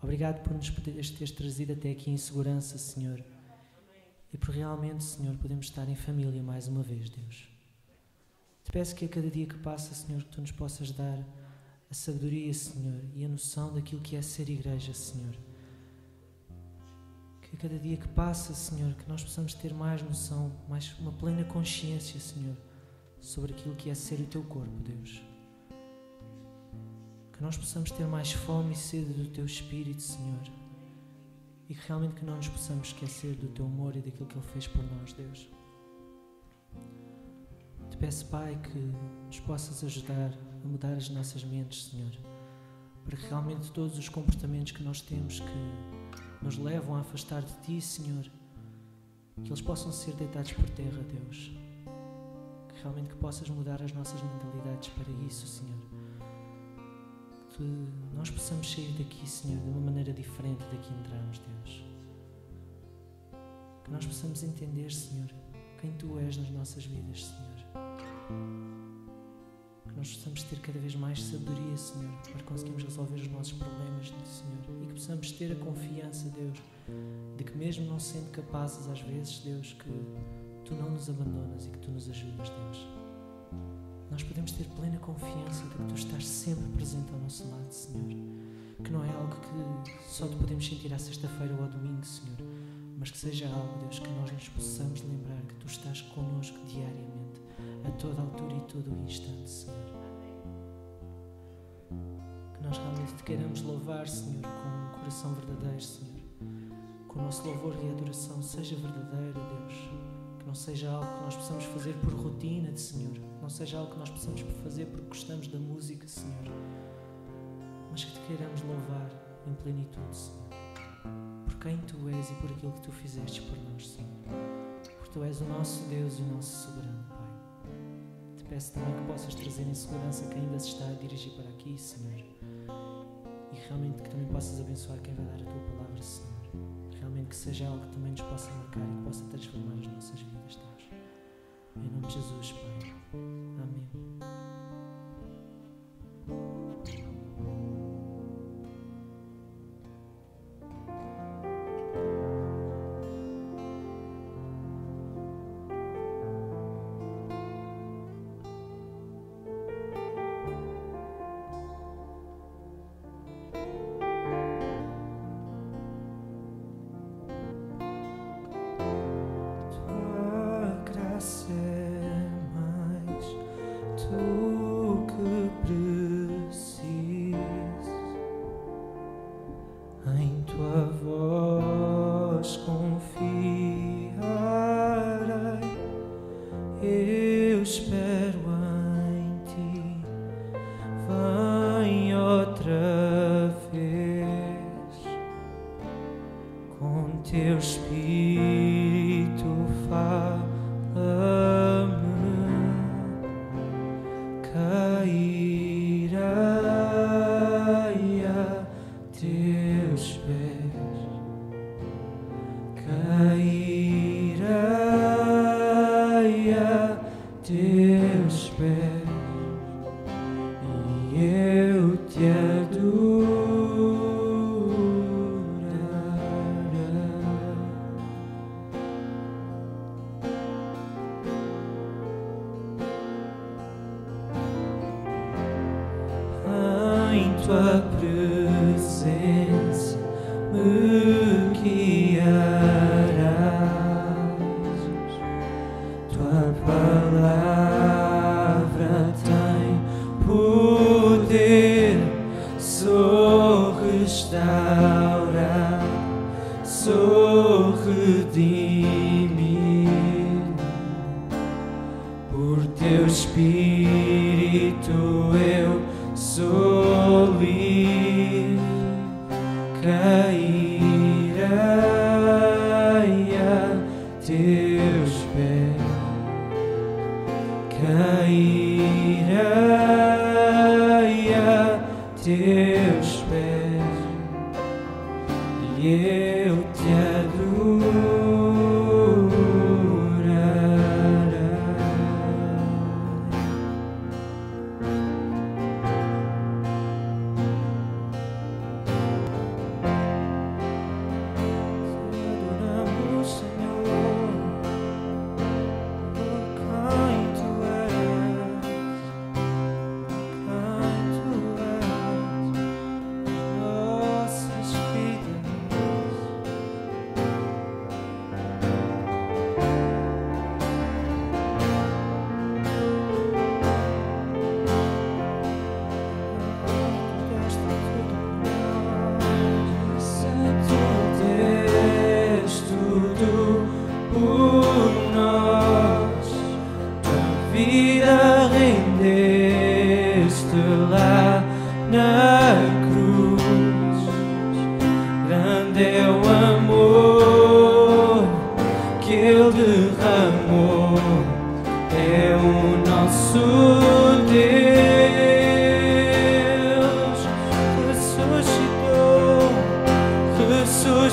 Obrigado por nos teres trazido até aqui em segurança, Senhor. E por realmente, Senhor, podemos estar em família mais uma vez, Deus. Te peço que a cada dia que passa, Senhor, que Tu nos possas dar a sabedoria, Senhor, e a noção daquilo que é ser igreja, Senhor. Que a cada dia que passa, Senhor, que nós possamos ter mais noção, mais uma plena consciência, Senhor, sobre aquilo que é ser o Teu corpo, Deus. Que nós possamos ter mais fome e sede do Teu Espírito, Senhor. E que realmente que não nos possamos esquecer do Teu amor e daquilo que Ele fez por nós, Deus. Te peço, Pai, que nos possas ajudar a mudar as nossas mentes, Senhor, para que realmente todos os comportamentos que nós temos que nos levam a afastar de Ti, Senhor, que eles possam ser deitados por terra, Deus. Que realmente que possas mudar as nossas mentalidades para isso, Senhor. Que nós possamos sair daqui, Senhor, de uma maneira diferente daqui entramos, Deus. Que nós possamos entender, Senhor, quem Tu és nas nossas vidas, Senhor. Que nós possamos ter cada vez mais sabedoria, Senhor, para conseguirmos resolver os nossos problemas, Senhor. E que possamos ter a confiança, Deus, de que mesmo não sendo capazes às vezes, Deus, que Tu não nos abandonas e que Tu nos ajudas, Deus. Nós podemos ter plena confiança de que Tu estás sempre presente ao nosso lado, Senhor. Que não é algo que só te podemos sentir à sexta-feira ou ao domingo, Senhor, mas que seja algo, Deus, que nós nos possamos lembrar que Tu estás connosco diariamente, a toda altura e todo o instante, Senhor. Que nós realmente Te queiramos louvar, Senhor, com um coração verdadeiro, Senhor. Que o nosso louvor e adoração seja verdadeiro, Deus. Que não seja algo que nós possamos fazer por rotina, Senhor. Não seja algo que nós possamos fazer porque gostamos da música, Senhor. Mas que Te queiramos louvar em plenitude, Senhor. Por quem Tu és e por aquilo que Tu fizeste por nós, Senhor. Porque Tu és o nosso Deus e o nosso soberano, Pai. Te peço também que possas trazer em segurança quem ainda se está a dirigir para aqui, Senhor. E realmente que também possas abençoar quem vai dar a Tua palavra, Senhor. Realmente que seja algo que também nos possa marcar e que possa transformar as nossas vidas, Deus. Em nome de Jesus, Pai. Amém.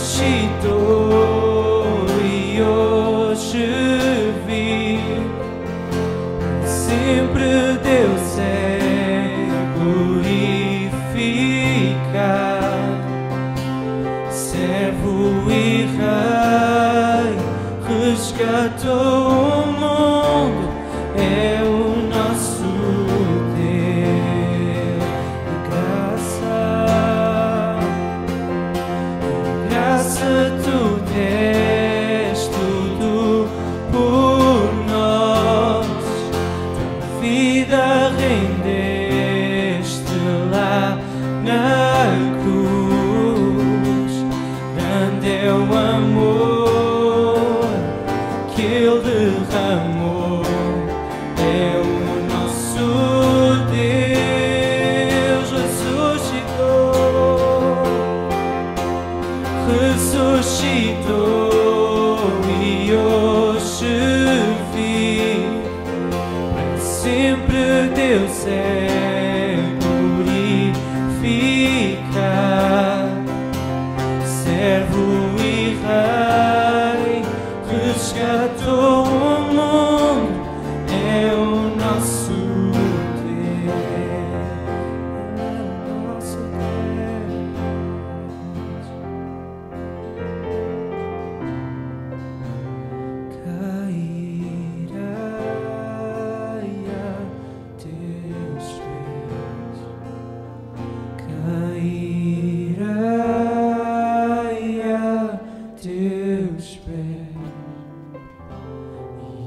ressuscitou e hoje vive, sempre Deus é glorificado, servo e rei, resgatou o mundo, é o nosso Deus. Graça tu deste tudo por nós, tua vida rendeste lá na cruz. Grande é o amor que Ele derramou, é o nosso Deus. Ressuscitou e hoje vive, para sempre Deus é glorificado, servo e rei, resgatou o mundo, é o nosso Deus, é o nosso Deus. Cairei a teus pés, cairei a teus pés,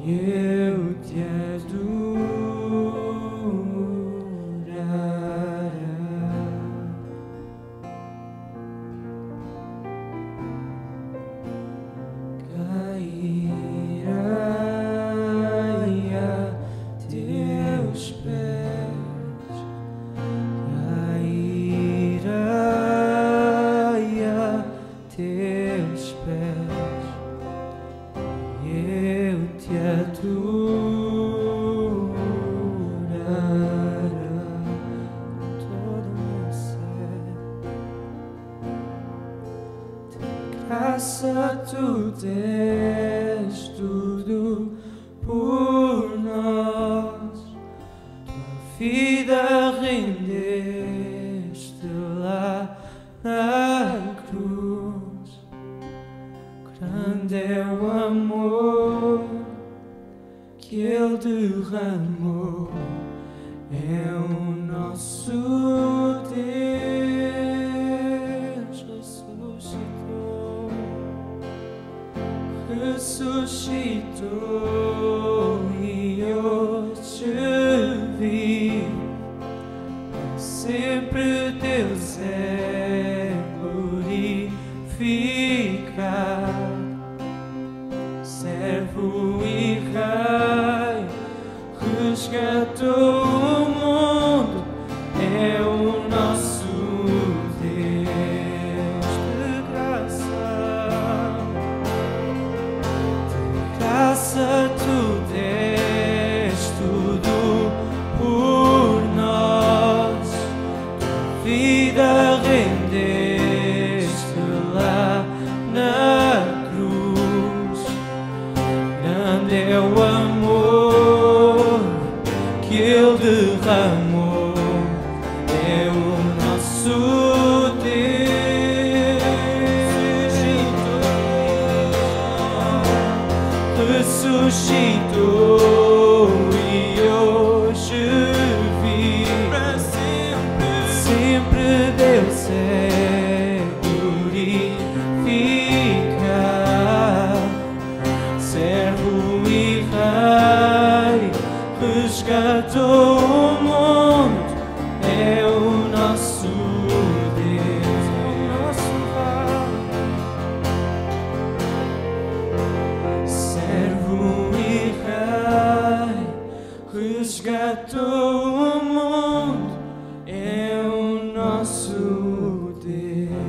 e eu te adorarei. Cairei a teus pés, cairei a teus pés, e eu te adorarei com todo o meu ser. Graça tu deste tudo por nós, tua vida rendeste lá na cruz. Grande é o amor que Ele derramou, é o nosso Deus. Ressuscitou e hoje vive, sempre Deus é glorificado, servo e rei, resgatou o mundo, é o nosso Deus. De graça tu deste tudo por nós, tua vida rendeste lá na cruz. Grande é o amor que Ele derramou, é o nosso Deus. Ressuscitou e hoje vive, para sempre Deus é glorificado, servo e rei, resgatou o mundo, é o nosso Deus, é o nosso Pai. Servo e rei, resgatou o mundo, é o nosso Deus.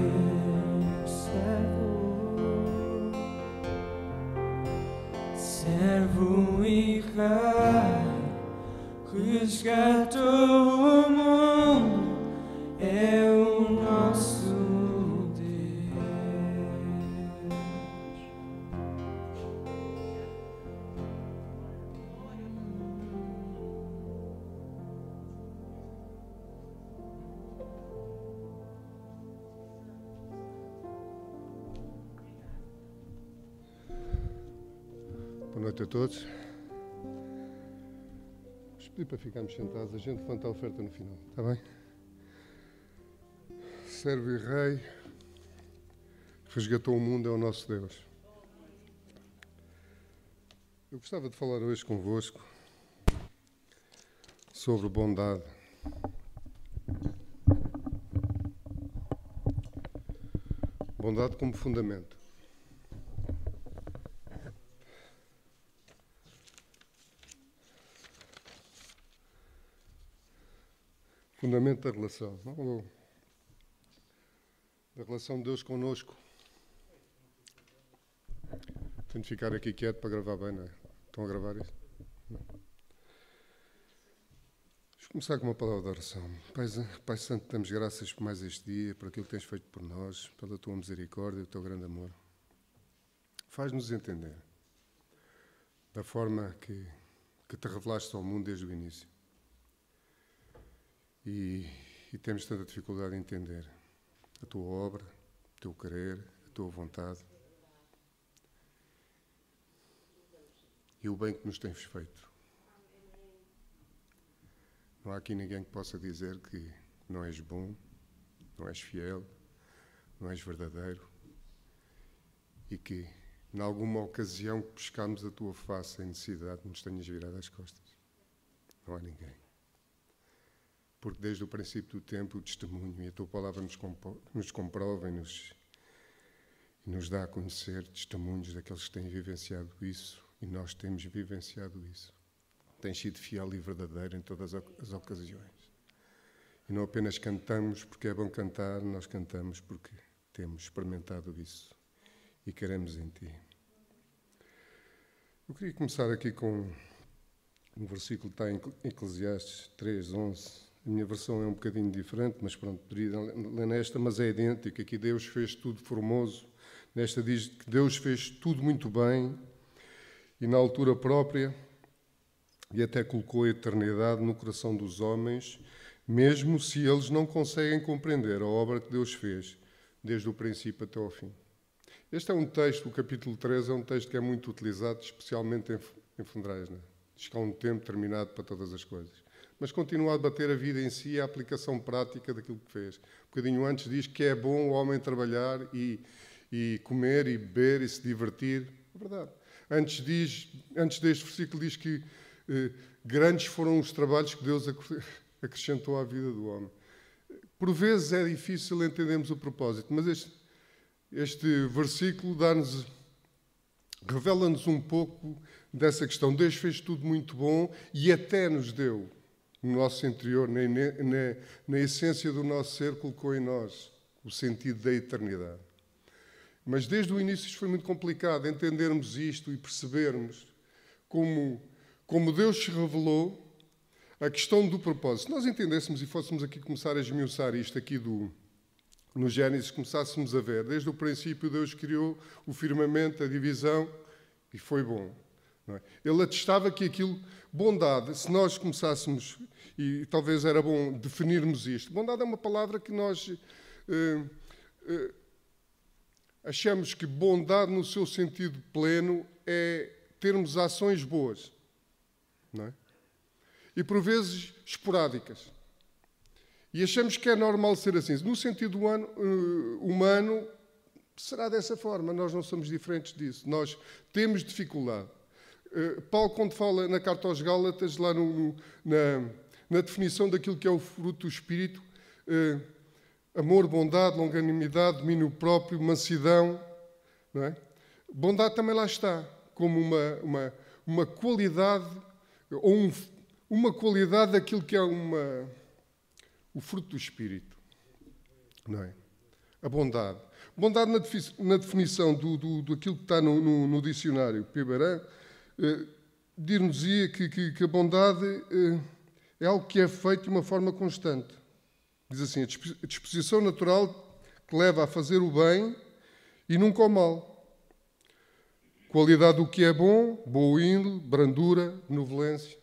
Servo e rei, resgatou o mundo, é o nosso Deus. Boa noite a todos. Vamos pedir para ficarmos sentados, a gente levanta a oferta no final, está bem? Servo e Rei, resgatou o mundo, é o nosso Deus. Eu gostava de falar hoje convosco sobre bondade. Bondade como fundamento. Fundamento da relação. Da relação de Deus connosco. Tenho de ficar aqui quieto para gravar bem, não é? Estão a gravar isso? Não. Vamos começar com uma palavra de oração. Pai Santo, damos graças por mais este dia, por aquilo que tens feito por nós, pela tua misericórdia e o teu grande amor. Faz-nos entender da forma que te revelaste ao mundo desde o início. E temos tanta dificuldade em entender a tua obra, o teu querer, a tua vontade e o bem que nos tens feito. Não há aqui ninguém que possa dizer que não és bom, não és fiel, não és verdadeiro e que, em alguma ocasião que buscámos a tua face em necessidade, nos tenhas virado as costas. Não há ninguém. Porque desde o princípio do tempo o testemunho e a tua palavra nos comprova e nos dá a conhecer testemunhos daqueles que têm vivenciado isso e nós temos vivenciado isso. Tens sido fiel e verdadeiro em todas as ocasiões. E não apenas cantamos porque é bom cantar, nós cantamos porque temos experimentado isso e queremos em ti. Eu queria começar aqui com um versículo que está em Eclesiastes 3:11. A minha versão é um bocadinho diferente, mas pronto, poderia ler nesta, mas é idêntico. Aqui Deus fez tudo formoso. Nesta diz que Deus fez tudo muito bem e na altura própria e até colocou a eternidade no coração dos homens, mesmo se eles não conseguem compreender a obra que Deus fez, desde o princípio até ao fim. Este é um texto, o capítulo 3, é um texto que é muito utilizado, especialmente em funerais, não é? Diz que há um tempo determinado para todas as coisas. Mas continua a debater a vida em si e a aplicação prática daquilo que fez. Um bocadinho antes diz que é bom o homem trabalhar e comer e beber e se divertir. É verdade. Antes deste versículo diz que grandes foram os trabalhos que Deus acrescentou à vida do homem. Por vezes é difícil entendermos o propósito, mas este versículo revela-nos um pouco dessa questão. Deus fez tudo muito bom e até nos deu. No nosso interior, na essência do nosso ser, colocou em nós o sentido da eternidade. Mas desde o início isto foi muito complicado, entendermos isto e percebermos como Deus se revelou a questão do propósito. Se nós entendêssemos e fôssemos aqui começar a esmiuçar isto aqui no Gênesis, começássemos a ver, desde o princípio Deus criou o firmamento, a divisão, e foi bom. Não é? Ele atestava que aquilo, bondade, se nós começássemos, e talvez era bom definirmos isto, bondade é uma palavra que nós achamos que bondade no seu sentido pleno é termos ações boas, não é? E por vezes esporádicas. E achamos que é normal ser assim. No sentido humano, será dessa forma. Nós não somos diferentes disso. Nós temos dificuldade. Paulo, quando fala na carta aos Gálatas, lá na definição daquilo que é o fruto do Espírito, amor, bondade, longanimidade, domínio próprio, mansidão, não é? Bondade também lá está, como uma qualidade, ou uma qualidade daquilo que é o fruto do Espírito, não é? A bondade. Bondade na definição daquilo que está no dicionário Piberan, dir-nos-ia que a bondade é algo que é feito de uma forma constante. Diz assim, a disposição natural que leva a fazer o bem e nunca o mal. Qualidade do que é bom, boa índole, brandura, benevolência.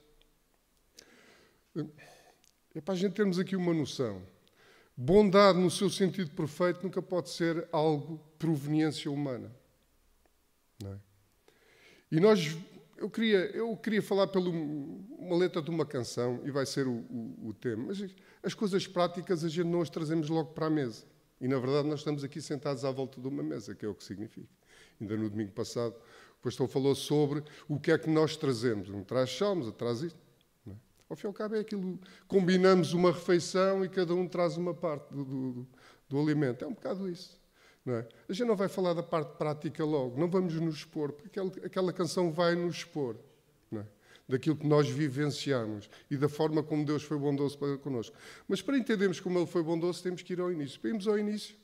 É para a gente termos aqui uma noção. Bondade, no seu sentido perfeito, nunca pode ser algo de proveniência humana. Não é? E nós eu queria falar pela uma letra de uma canção, e vai ser o tema, mas as coisas práticas a gente não as trazemos logo para a mesa. E, na verdade, nós estamos aqui sentados à volta de uma mesa, que é o que significa. Ainda no domingo passado, o pastor falou sobre o que é que nós trazemos. Um traz salmos, outro traz isto. Não é? Ao fim e ao cabo é aquilo, combinamos uma refeição e cada um traz uma parte do alimento. É um bocado isso. Não é? A gente não vai falar da parte prática logo, não vamos nos expor, porque aquela canção vai nos expor, não é? Daquilo que nós vivenciamos e da forma como Deus foi bondoso para connosco. Mas para entendermos como Ele foi bondoso, temos que ir ao início. Para irmos ao início,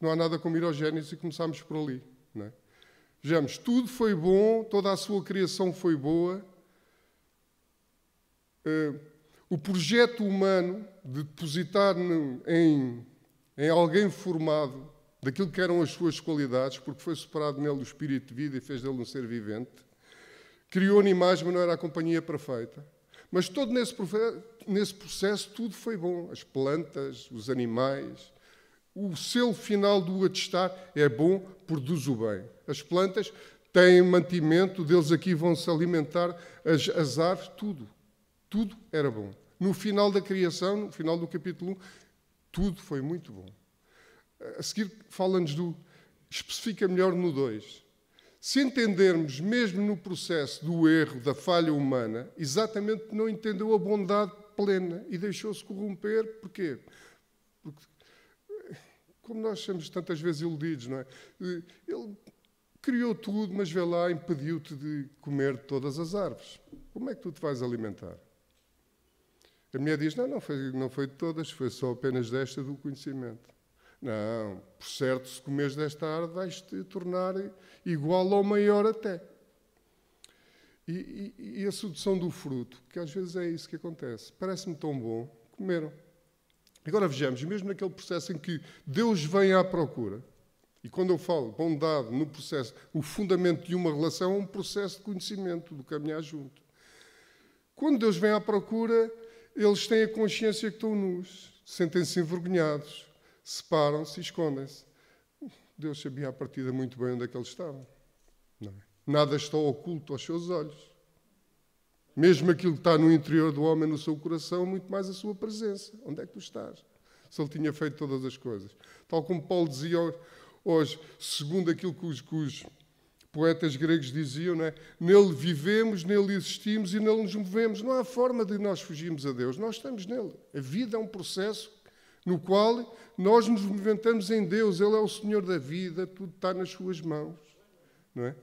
não há nada como ir ao Gênesis e começarmos por ali. Não é? Vejamos, tudo foi bom, toda a sua criação foi boa. O projeto humano de depositar em alguém formado daquilo que eram as suas qualidades, porque foi superado nele o espírito de vida e fez dele um ser vivente. Criou a imagem, mas não era a companhia perfeita. Mas todo nesse processo tudo foi bom. As plantas, os animais. O selo final do atestar é bom, produz o bem. As plantas têm mantimento, deles aqui vão-se alimentar, as árvores, tudo. Tudo era bom. No final da criação, no final do capítulo 1, tudo foi muito bom. A seguir, fala-nos especifica melhor no 2. Se entendermos, mesmo no processo do erro, da falha humana, exatamente não entendeu a bondade plena e deixou-se corromper. Porquê? Porque, como nós somos tantas vezes iludidos, não é? Ele criou tudo, mas vê lá, impediu-te de comer todas as árvores. Como é que tu te vais alimentar? A mulher diz, não foi de todas, foi só apenas desta do conhecimento. Não, por certo, se comeres desta árvore, vais-te tornar igual ou maior até. E a sedução do fruto, que às vezes é isso que acontece. Parece-me tão bom, comeram. Agora vejamos, mesmo naquele processo em que Deus vem à procura, e quando eu falo bondade no processo, o fundamento de uma relação é um processo de conhecimento, do caminhar junto. Quando Deus vem à procura, eles têm a consciência que estão nus, sentem-se envergonhados, separam-se e escondem-se. Deus sabia à partida muito bem onde é que eles estavam. Não é? Nada está oculto aos seus olhos. Mesmo aquilo que está no interior do homem, no seu coração, muito mais a sua presença. Onde é que tu estás? Se ele tinha feito todas as coisas. Tal como Paulo dizia hoje, segundo aquilo que os poetas gregos diziam, não é? Nele vivemos, nele existimos e nele nos movemos. Não há forma de nós fugirmos a Deus. Nós estamos nele. A vida é um processo no qual nós nos movimentamos em Deus. Ele é o Senhor da vida, tudo está nas suas mãos. Não é?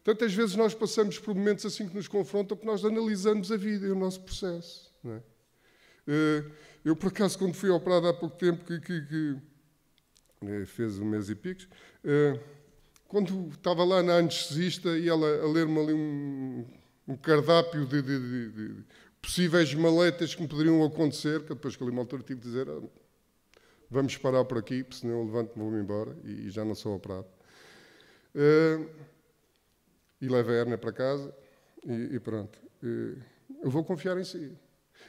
Tantas vezes nós passamos por momentos assim que nos confrontam, que nós analisamos a vida e o nosso processo. Não é? Eu, por acaso, quando fui operado há pouco tempo, que fez 1 mês e picos, quando estava lá na anestesista e ela a ler-me ali um cardápio de possíveis maletas que me poderiam acontecer, que depois que ali uma altura tive de dizer vamos parar por aqui, porque senão eu levanto-me e vou-me embora e já não sou operado. E levo a hérnia para casa e pronto. Eu vou confiar em si.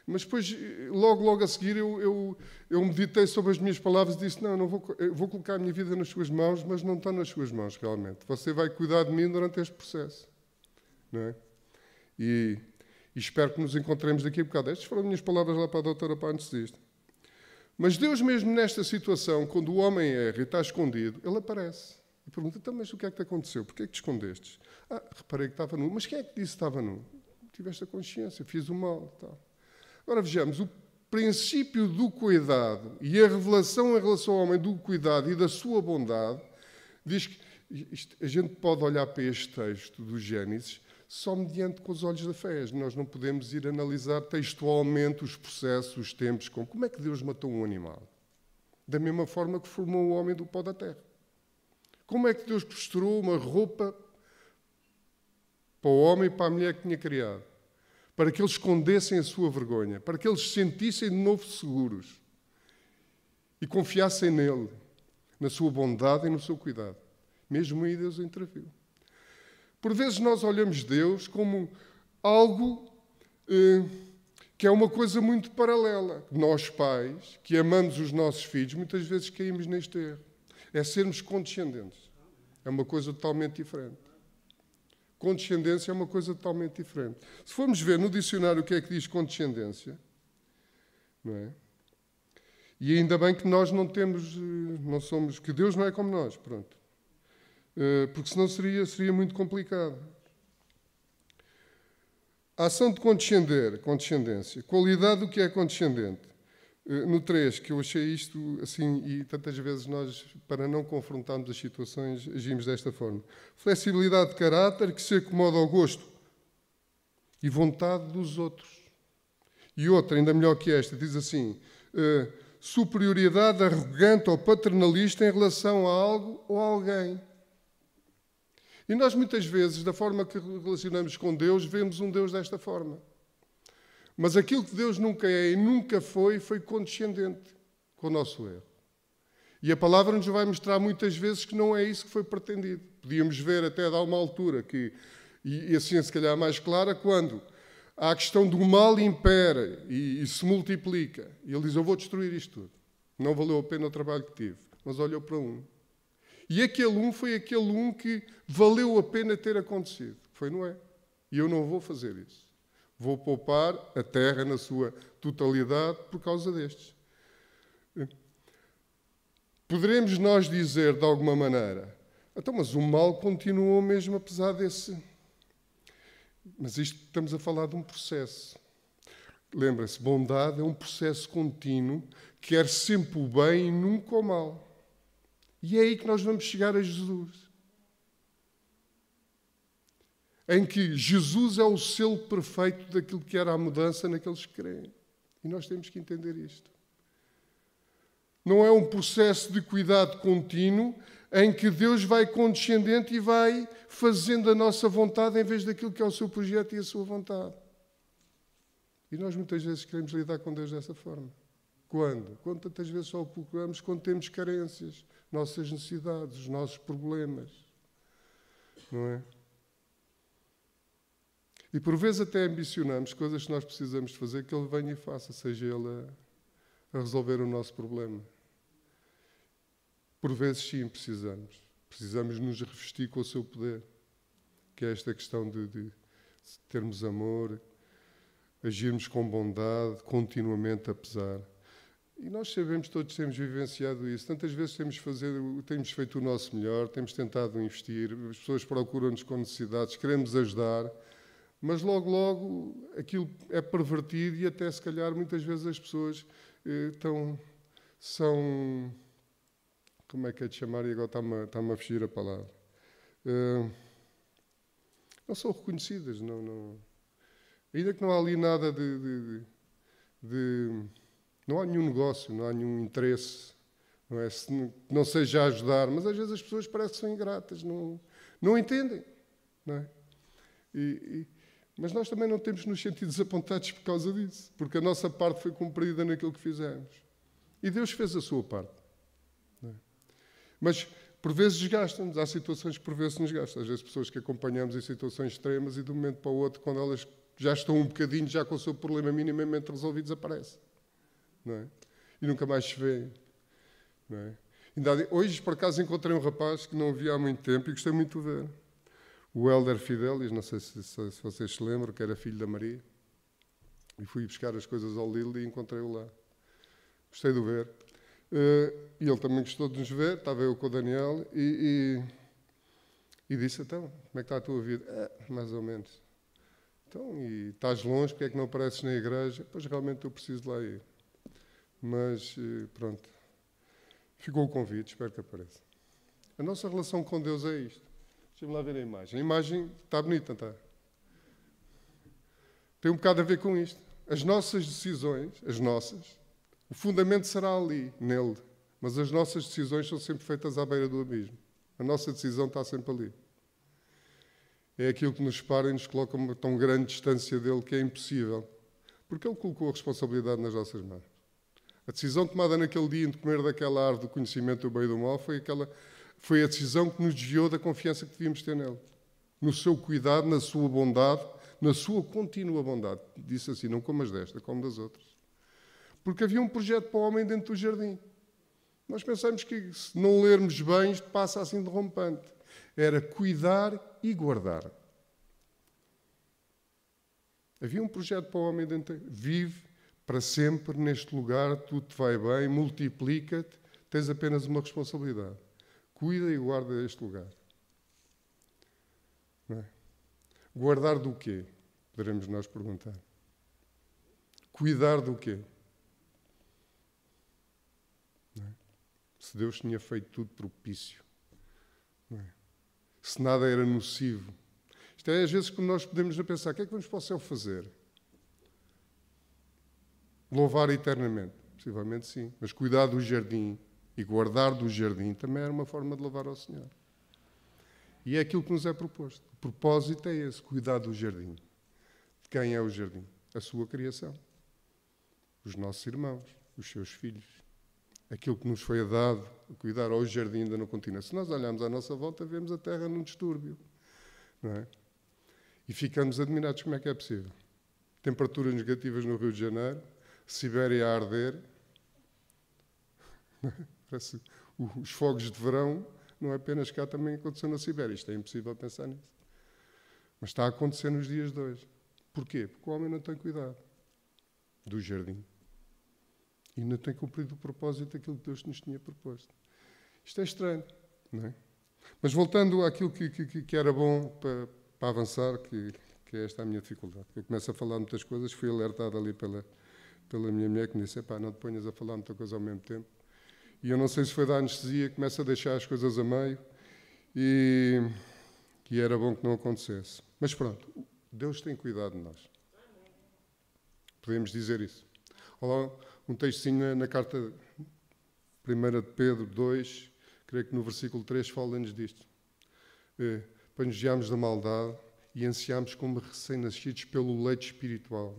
Mas depois, logo a seguir, eu meditei sobre as minhas palavras e disse, eu vou colocar a minha vida nas suas mãos, mas não está nas suas mãos realmente. Você vai cuidar de mim durante este processo. Não é? E espero que nos encontremos daqui a bocado. Estas foram as minhas palavras lá para a doutora, para a anestesista. Mas Deus mesmo nesta situação, quando o homem erra e está escondido, ele aparece. E pergunta, então, mas o que é que te aconteceu? Porquê é que te escondestes? Reparei que estava nu. Mas quem é que disse que estava nu? Tiveste a consciência, fiz o mal. Tal. Agora vejamos, o princípio do cuidado e a revelação em relação ao homem do cuidado e da sua bondade, diz que a gente pode olhar para este texto do Gênesis só mediante com os olhos da fé. Nós não podemos ir analisar textualmente os processos, os tempos, como é que Deus matou um animal? Da mesma forma que formou o homem do pó da terra. Como é que Deus costurou uma roupa para o homem e para a mulher que tinha criado? Para que eles escondessem a sua vergonha, para que eles se sentissem de novo seguros e confiassem nele, na sua bondade e no seu cuidado. Mesmo aí Deus interviu. Por vezes nós olhamos Deus como algo que é uma coisa muito paralela. Nós pais, que amamos os nossos filhos, muitas vezes caímos neste erro. É sermos condescendentes. É uma coisa totalmente diferente. Condescendência é uma coisa totalmente diferente. Se formos ver no dicionário o que é que diz condescendência, não é? E ainda bem que nós não somos, que Deus não é como nós, pronto. Porque senão seria muito complicado. A ação de condescendência. Qualidade do que é condescendente. No 3, que eu achei isto assim, e tantas vezes nós, para não confrontarmos as situações, agimos desta forma. Flexibilidade de caráter que se acomoda ao gosto e vontade dos outros. E outra, ainda melhor que esta, diz assim, superioridade arrogante ou paternalista em relação a algo ou a alguém. E nós muitas vezes, da forma que relacionamos com Deus, vemos um Deus desta forma. Mas aquilo que Deus nunca é e nunca foi condescendente com o nosso erro. E a palavra nos vai mostrar muitas vezes que não é isso que foi pretendido. Podíamos ver até a uma altura que, e assim se calhar mais clara, quando a questão do mal impera e se multiplica. E ele diz, eu vou destruir isto tudo. Não valeu a pena o trabalho que tive. Mas olhou para um. E aquele um foi aquele um que valeu a pena ter acontecido. Foi Noé. E eu não vou fazer isso. Vou poupar a terra na sua totalidade por causa destes. Poderemos nós dizer de alguma maneira, então, mas o mal continuou mesmo apesar desse... Mas isto estamos a falar de um processo. Lembra-se, bondade é um processo contínuo, quer sempre o bem e nunca o mal. E é aí que nós vamos chegar a Jesus. Em que Jesus é o selo perfeito daquilo que era a mudança naqueles que creem. E nós temos que entender isto. Não é um processo de cuidado contínuo em que Deus vai condescendente e vai fazendo a nossa vontade em vez daquilo que é o seu projeto e a sua vontade. E nós muitas vezes queremos lidar com Deus dessa forma. Quando? Quando tantas vezes só o procuramos quando temos carências, nossas necessidades, os nossos problemas. Não é? E por vezes até ambicionamos coisas que nós precisamos de fazer que Ele venha e faça, seja Ele a resolver o nosso problema. Por vezes sim precisamos. Precisamos nos revestir com o seu poder, que é esta questão de termos amor, agirmos com bondade, continuamente apesar. E nós sabemos, todos temos vivenciado isso. Tantas vezes temos feito o nosso melhor, temos tentado investir, as pessoas procuram-nos com necessidades, queremos ajudar, mas logo aquilo é pervertido e até se calhar muitas vezes as pessoas são... Como é que é de chamar? E agora está-me a fugir a palavra. Não são reconhecidas. Ainda que não há ali nada não há nenhum negócio, não há nenhum interesse. Não é? Não seja a ajudar, mas às vezes as pessoas parecem que são ingratas, não entendem. Não é? Mas nós também não temos de nos sentir desapontados por causa disso, porque a nossa parte foi cumprida naquilo que fizemos. E Deus fez a sua parte. Não é? Mas, por vezes, desgasta-nos. Há situações que, por vezes, nos gastam. Às vezes, pessoas que acompanhamos em situações extremas e, de um momento para o outro, quando elas já estão um bocadinho, já com o seu problema minimamente resolvido, desaparece. Não é? E nunca mais se vê. Não é? Hoje, por acaso, encontrei um rapaz que não via há muito tempo e gostei muito de ver. O Hélder Fidelis, não sei se vocês se lembram, que era filho da Maria. E fui buscar as coisas ao Lille e encontrei-o lá. Gostei de o ver. E ele também gostou de nos ver, estava eu com o Daniel, e disse, então, como é que está a tua vida? Mais ou menos. Então, e estás longe, porque é que não apareces na igreja? Pois realmente eu preciso de lá ir. Mas, pronto, ficou o convite, espero que apareça. A nossa relação com Deus é isto. Deixa-me lá ver a imagem. A imagem está bonita, não está? Tem um bocado a ver com isto. As nossas decisões, o fundamento será ali, nele. Mas as nossas decisões são sempre feitas à beira do abismo. A nossa decisão está sempre ali. É aquilo que nos separa e nos coloca a uma tão grande distância dele que é impossível. Porque ele colocou a responsabilidade nas nossas mãos. A decisão tomada naquele dia de comer daquela árvore do conhecimento do bem e do mal foi a decisão que nos desviou da confiança que devíamos ter nele. No seu cuidado, na sua bondade, na sua contínua bondade. Disse assim, não comas desta, como das outras. Porque havia um projeto para o homem dentro do jardim. Nós pensamos que, se não lermos bem, isto passa assim derrompante. Era cuidar e guardar. Havia um projeto para o homem dentro. Vive para sempre neste lugar, tudo te vai bem, multiplica-te, tens apenas uma responsabilidade. Cuida e guarda este lugar. Não é? Guardar do quê? Poderemos nós perguntar. Cuidar do quê? Não é? Se Deus tinha feito tudo propício. Não é? Se nada era nocivo. Isto é às vezes que nós podemos pensar, o que é que vamos para o céu fazer? Louvar eternamente? Possivelmente sim. Mas cuidar do jardim e guardar do jardim também era uma forma de louvar ao Senhor. E é aquilo que nos é proposto. O propósito é esse, cuidar do jardim. De quem é o jardim? A sua criação. Os nossos irmãos, os seus filhos. Aquilo que nos foi dado, cuidar ao jardim ainda não continua. Se nós olharmos à nossa volta, vemos a terra num distúrbio. Não é? E ficamos admirados como é que é possível. Temperaturas negativas no Rio de Janeiro, Sibéria a arder. Parece os fogos de verão, não é apenas cá, também aconteceu na Sibéria. Isto é impossível pensar nisso. Mas está a acontecer nos dias de hoje. Porquê? Porque o homem não tem cuidado do jardim. E não tem cumprido o propósito daquilo que Deus nos tinha proposto. Isto é estranho, não é? Mas voltando àquilo que era bom para avançar, que é esta a minha dificuldade. Eu começo a falar muitas coisas, fui alertado ali pela minha mulher, que me disse, não te ponhas a falar muita coisa ao mesmo tempo. E eu não sei se foi da anestesia, começa a deixar as coisas a meio, e era bom que não acontecesse. Mas pronto, Deus tem cuidado de nós. Podemos dizer isso. Olá, um textinho na carta 1 de Pedro 2, creio que no versículo 3 fala-nos disto. Para nos guiarmos da maldade e ansiarmos como recém-nascidos pelo leite espiritual.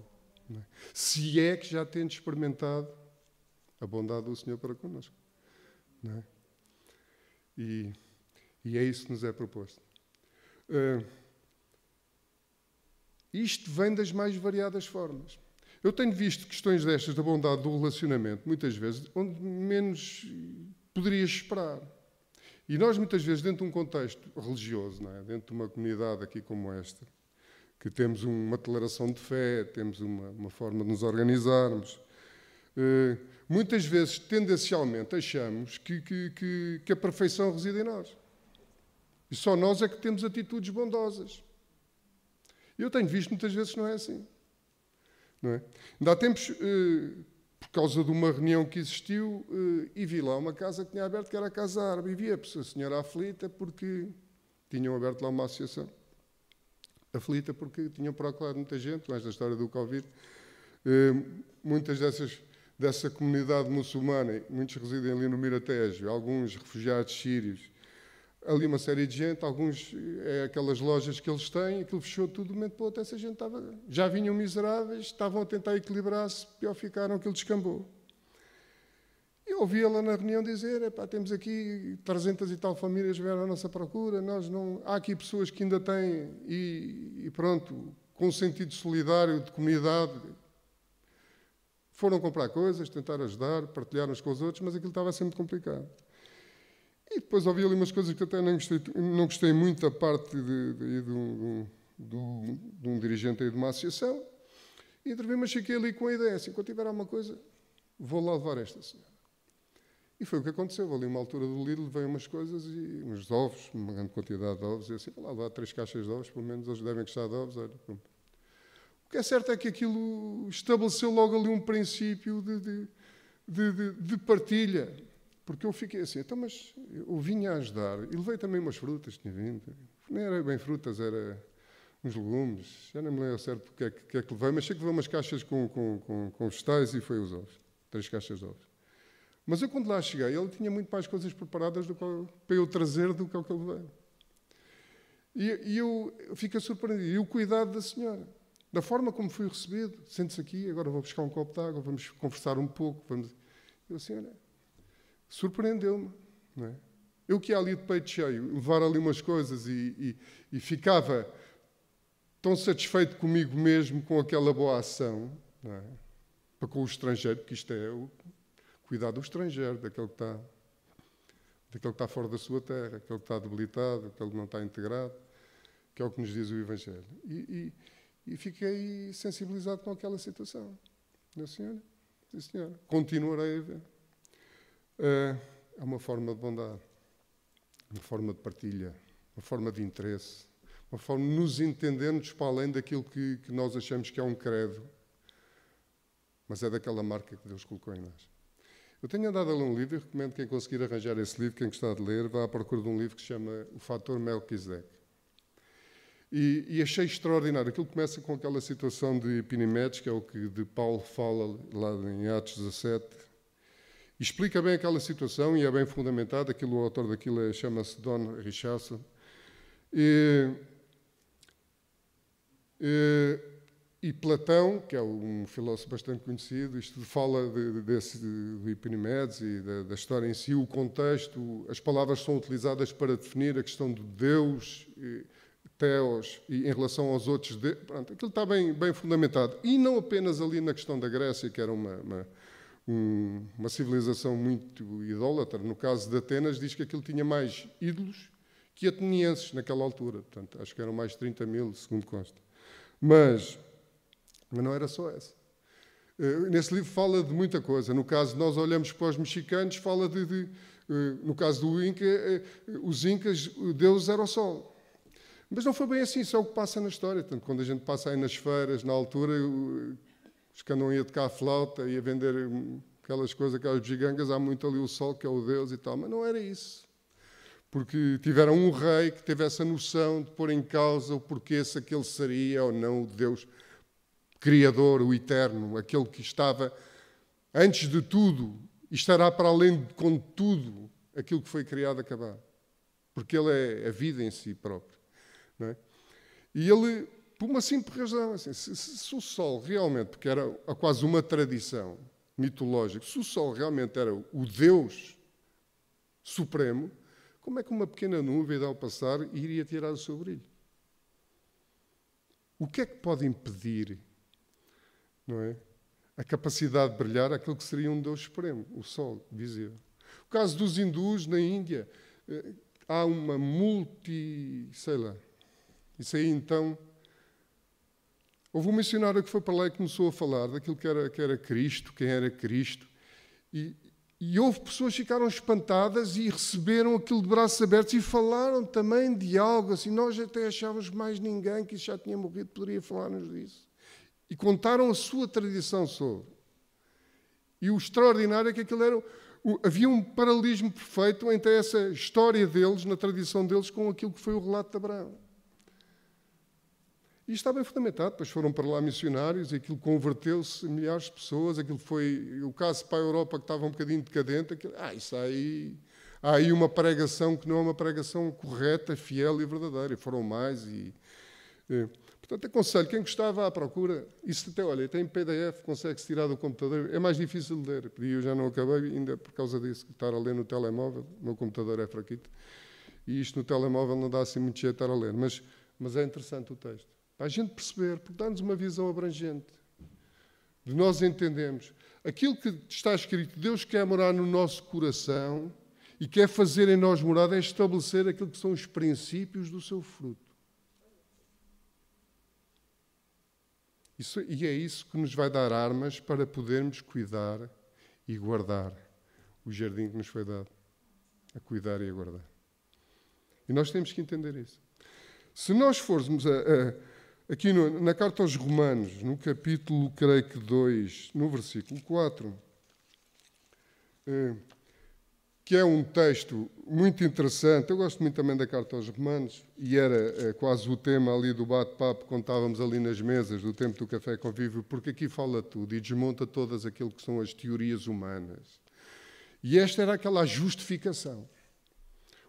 Não é? Se é que já tendes experimentado a bondade do Senhor para connosco. Não é? E é isso que nos é proposto. Isto vem das mais variadas formas. Eu tenho visto questões destas da bondade do relacionamento, muitas vezes, onde menos poderias esperar. E nós, muitas vezes, dentro de um contexto religioso, não é? Dentro de uma comunidade aqui como esta, que temos uma declaração de fé, temos uma forma de nos organizarmos, muitas vezes, tendencialmente, achamos que a perfeição reside em nós. E só nós é que temos atitudes bondosas. E eu tenho visto muitas vezes que não é assim. Não é? Ainda há tempos, por causa de uma reunião que existiu, e vi lá uma casa que tinha aberto, que era a Casa Árabe, e vi a senhora aflita porque tinham aberto lá uma associação. Aflita porque tinham procurado muita gente, com esta história do Covid. Muitas dessa comunidade muçulmana, muitos residem ali no Miratejo, alguns refugiados sírios, ali uma série de gente, alguns é aquelas lojas que eles têm, aquilo fechou tudo de um momento para o outro, essa gente já vinham miseráveis, estavam a tentar equilibrar-se, pior ficaram, aquilo descambou. E eu ouvi ela na reunião dizer, temos aqui 300 e tal famílias vieram à nossa procura, há aqui pessoas que ainda têm, e pronto, com um sentido solidário, de comunidade, foram comprar coisas, tentar ajudar, partilhar uns com os outros, mas aquilo estava sempre complicado. E depois ouvi ali umas coisas que até não gostei muito da parte de um dirigente aí de uma associação. E intervi, mas fiquei ali com a ideia, assim, quando tiver alguma coisa, vou lá levar esta senhora. E foi o que aconteceu. Ali uma altura do Lidl veio umas coisas, e uns ovos, uma grande quantidade de ovos, e assim, vou lá levar 3 caixas de ovos, pelo menos eles devem gostar de ovos. Olha, o que é certo é que aquilo estabeleceu logo ali um princípio de partilha. Porque eu fiquei assim, mas eu vinha a ajudar, e levei também umas frutas, tinha vindo, nem era bem frutas, era uns legumes, já não me lembro certo o que é que levei, mas sei que levei umas caixas com vegetais e foi os ovos, 3 caixas de ovos. Mas eu quando lá cheguei, ele tinha muito mais coisas preparadas para eu trazer do que o que ele veio. E eu fiquei surpreendido, e o cuidado da senhora, da forma como fui recebido, sente-se aqui, agora vou buscar um copo de água, vamos conversar um pouco, eu assim, olha, surpreendeu-me, não é? Eu que ia ali de peito cheio, levar ali umas coisas e ficava tão satisfeito comigo mesmo com aquela boa ação, não é? Para com o estrangeiro, porque isto é o cuidar do estrangeiro, daquele que está fora da sua terra, aquele que está debilitado, aquele que não está integrado, que é o que nos diz o Evangelho. E E fiquei sensibilizado com aquela situação. Meu Senhor, sim, Senhora, continuarei a ver. É uma forma de bondade, uma forma de partilha, uma forma de interesse, uma forma de nos entendermos para além daquilo que nós achamos que é um credo, mas é daquela marca que Deus colocou em nós. Eu tenho andado a ler um livro e recomendo quem conseguir arranjar esse livro, quem gostar de ler, vá à procura de um livro que se chama O Fator Melquisedeque. E achei extraordinário. Aquilo começa com aquela situação de Epinimedes, que é o que de Paulo fala lá em Atos 17. E explica bem aquela situação e é bem fundamentado. O autor daquilo chama-se Don Richardson. E Platão, que é um filósofo bastante conhecido, isto fala de Epinimedes e da história em si, o contexto, as palavras são utilizadas para definir a questão de Deus, Theos, e em relação aos outros, pronto, aquilo está bem fundamentado. E não apenas ali na questão da Grécia, que era uma civilização muito idólatra. No caso de Atenas, diz que aquilo tinha mais ídolos que atenienses naquela altura. Portanto, acho que eram mais de 30 mil, segundo consta. Mas não era só essa. Nesse livro fala de muita coisa. No caso, nós olhamos para os mexicanos, fala no caso do Inca, os Incas, Deus era o sol. Mas não foi bem assim, isso é o que passa na história. Portanto, quando a gente passa aí nas feiras, na altura, os que andam aí a tocar a flauta e a vender aquelas coisas, aquelas gigangas, há muito ali o sol, que é o Deus e tal. Mas não era isso. Porque tiveram um rei que teve essa noção de pôr em causa o porquê, se aquele seria ou não o Deus Criador, o Eterno, aquele que estava antes de tudo e estará para além de com tudo aquilo que foi criado acabar. Porque Ele é a vida em si próprio. Não é? E Ele, por uma simples razão, assim, se o Sol realmente, porque era quase uma tradição mitológica, se o Sol realmente era o Deus Supremo, como é que uma pequena nuvem, ao passar, iria tirar o seu brilho? O que é que pode impedir, não é, a capacidade de brilhar aquilo que seria um Deus Supremo, o Sol visível? O caso dos hindus na Índia, há uma sei lá, isso aí então... Houve um missionário que foi para lá e começou a falar daquilo que era Cristo, quem era Cristo, e houve pessoas que ficaram espantadas e receberam aquilo de braços abertos e falaram também de algo assim. Nós até achávamos que mais ninguém que já tinha morrido poderia falar-nos disso. E contaram a sua tradição sobre. E o extraordinário é que aquilo era... Havia um paralelismo perfeito entre essa história deles, na tradição deles, com aquilo que foi o relato de Abraão. E está bem fundamentado. Depois foram para lá missionários e aquilo converteu-se em milhares de pessoas. Aquilo foi o caso para a Europa, que estava um bocadinho decadente. Isso aí... Há aí uma pregação que não é uma pregação correta, fiel e verdadeira. E foram mais. Portanto, aconselho, quem gostava à procura, isso até, olha, tem PDF, consegue-se tirar do computador. É mais difícil de ler. E eu já não acabei, ainda por causa disso, estar a ler no telemóvel. O meu computador é fraquito. E isto no telemóvel não dá assim muito jeito de estar a ler. Mas é interessante o texto. Para a gente perceber, porque dá-nos uma visão abrangente, de nós entendermos aquilo que está escrito. Deus quer morar no nosso coração e quer fazer em nós morada, é estabelecer aquilo que são os princípios do seu fruto. E é isso que nos vai dar armas para podermos cuidar e guardar o jardim que nos foi dado, a cuidar e a guardar. E nós temos que entender isso. Se nós formos aqui na carta aos Romanos, no capítulo, creio que 2, no versículo 4, que é um texto muito interessante. Eu gosto muito também da carta aos Romanos, e era quase o tema ali do bate-papo, quando estávamos ali nas mesas do tempo do café convívio, porque aqui fala tudo e desmonta todas aquilo que são as teorias humanas. E esta era aquela justificação.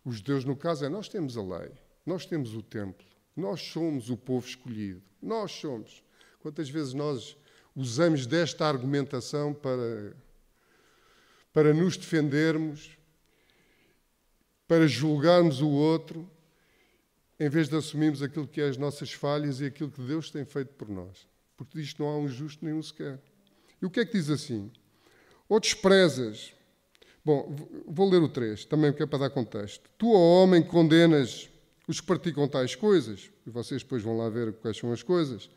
Os judeus, no caso, nós temos a lei, nós temos o templo, nós somos o povo escolhido. Nós somos. Quantas vezes nós usamos desta argumentação para nos defendermos, para julgarmos o outro, em vez de assumirmos aquilo que é as nossas falhas e aquilo que Deus tem feito por nós. Porque disto não há um justo nenhum sequer. E o que é que diz assim? Ou desprezas... Bom, vou ler o 3, também porque é para dar contexto. Tu, ó homem, condenas os que praticam tais coisas, e vocês depois vão lá ver quais são as coisas,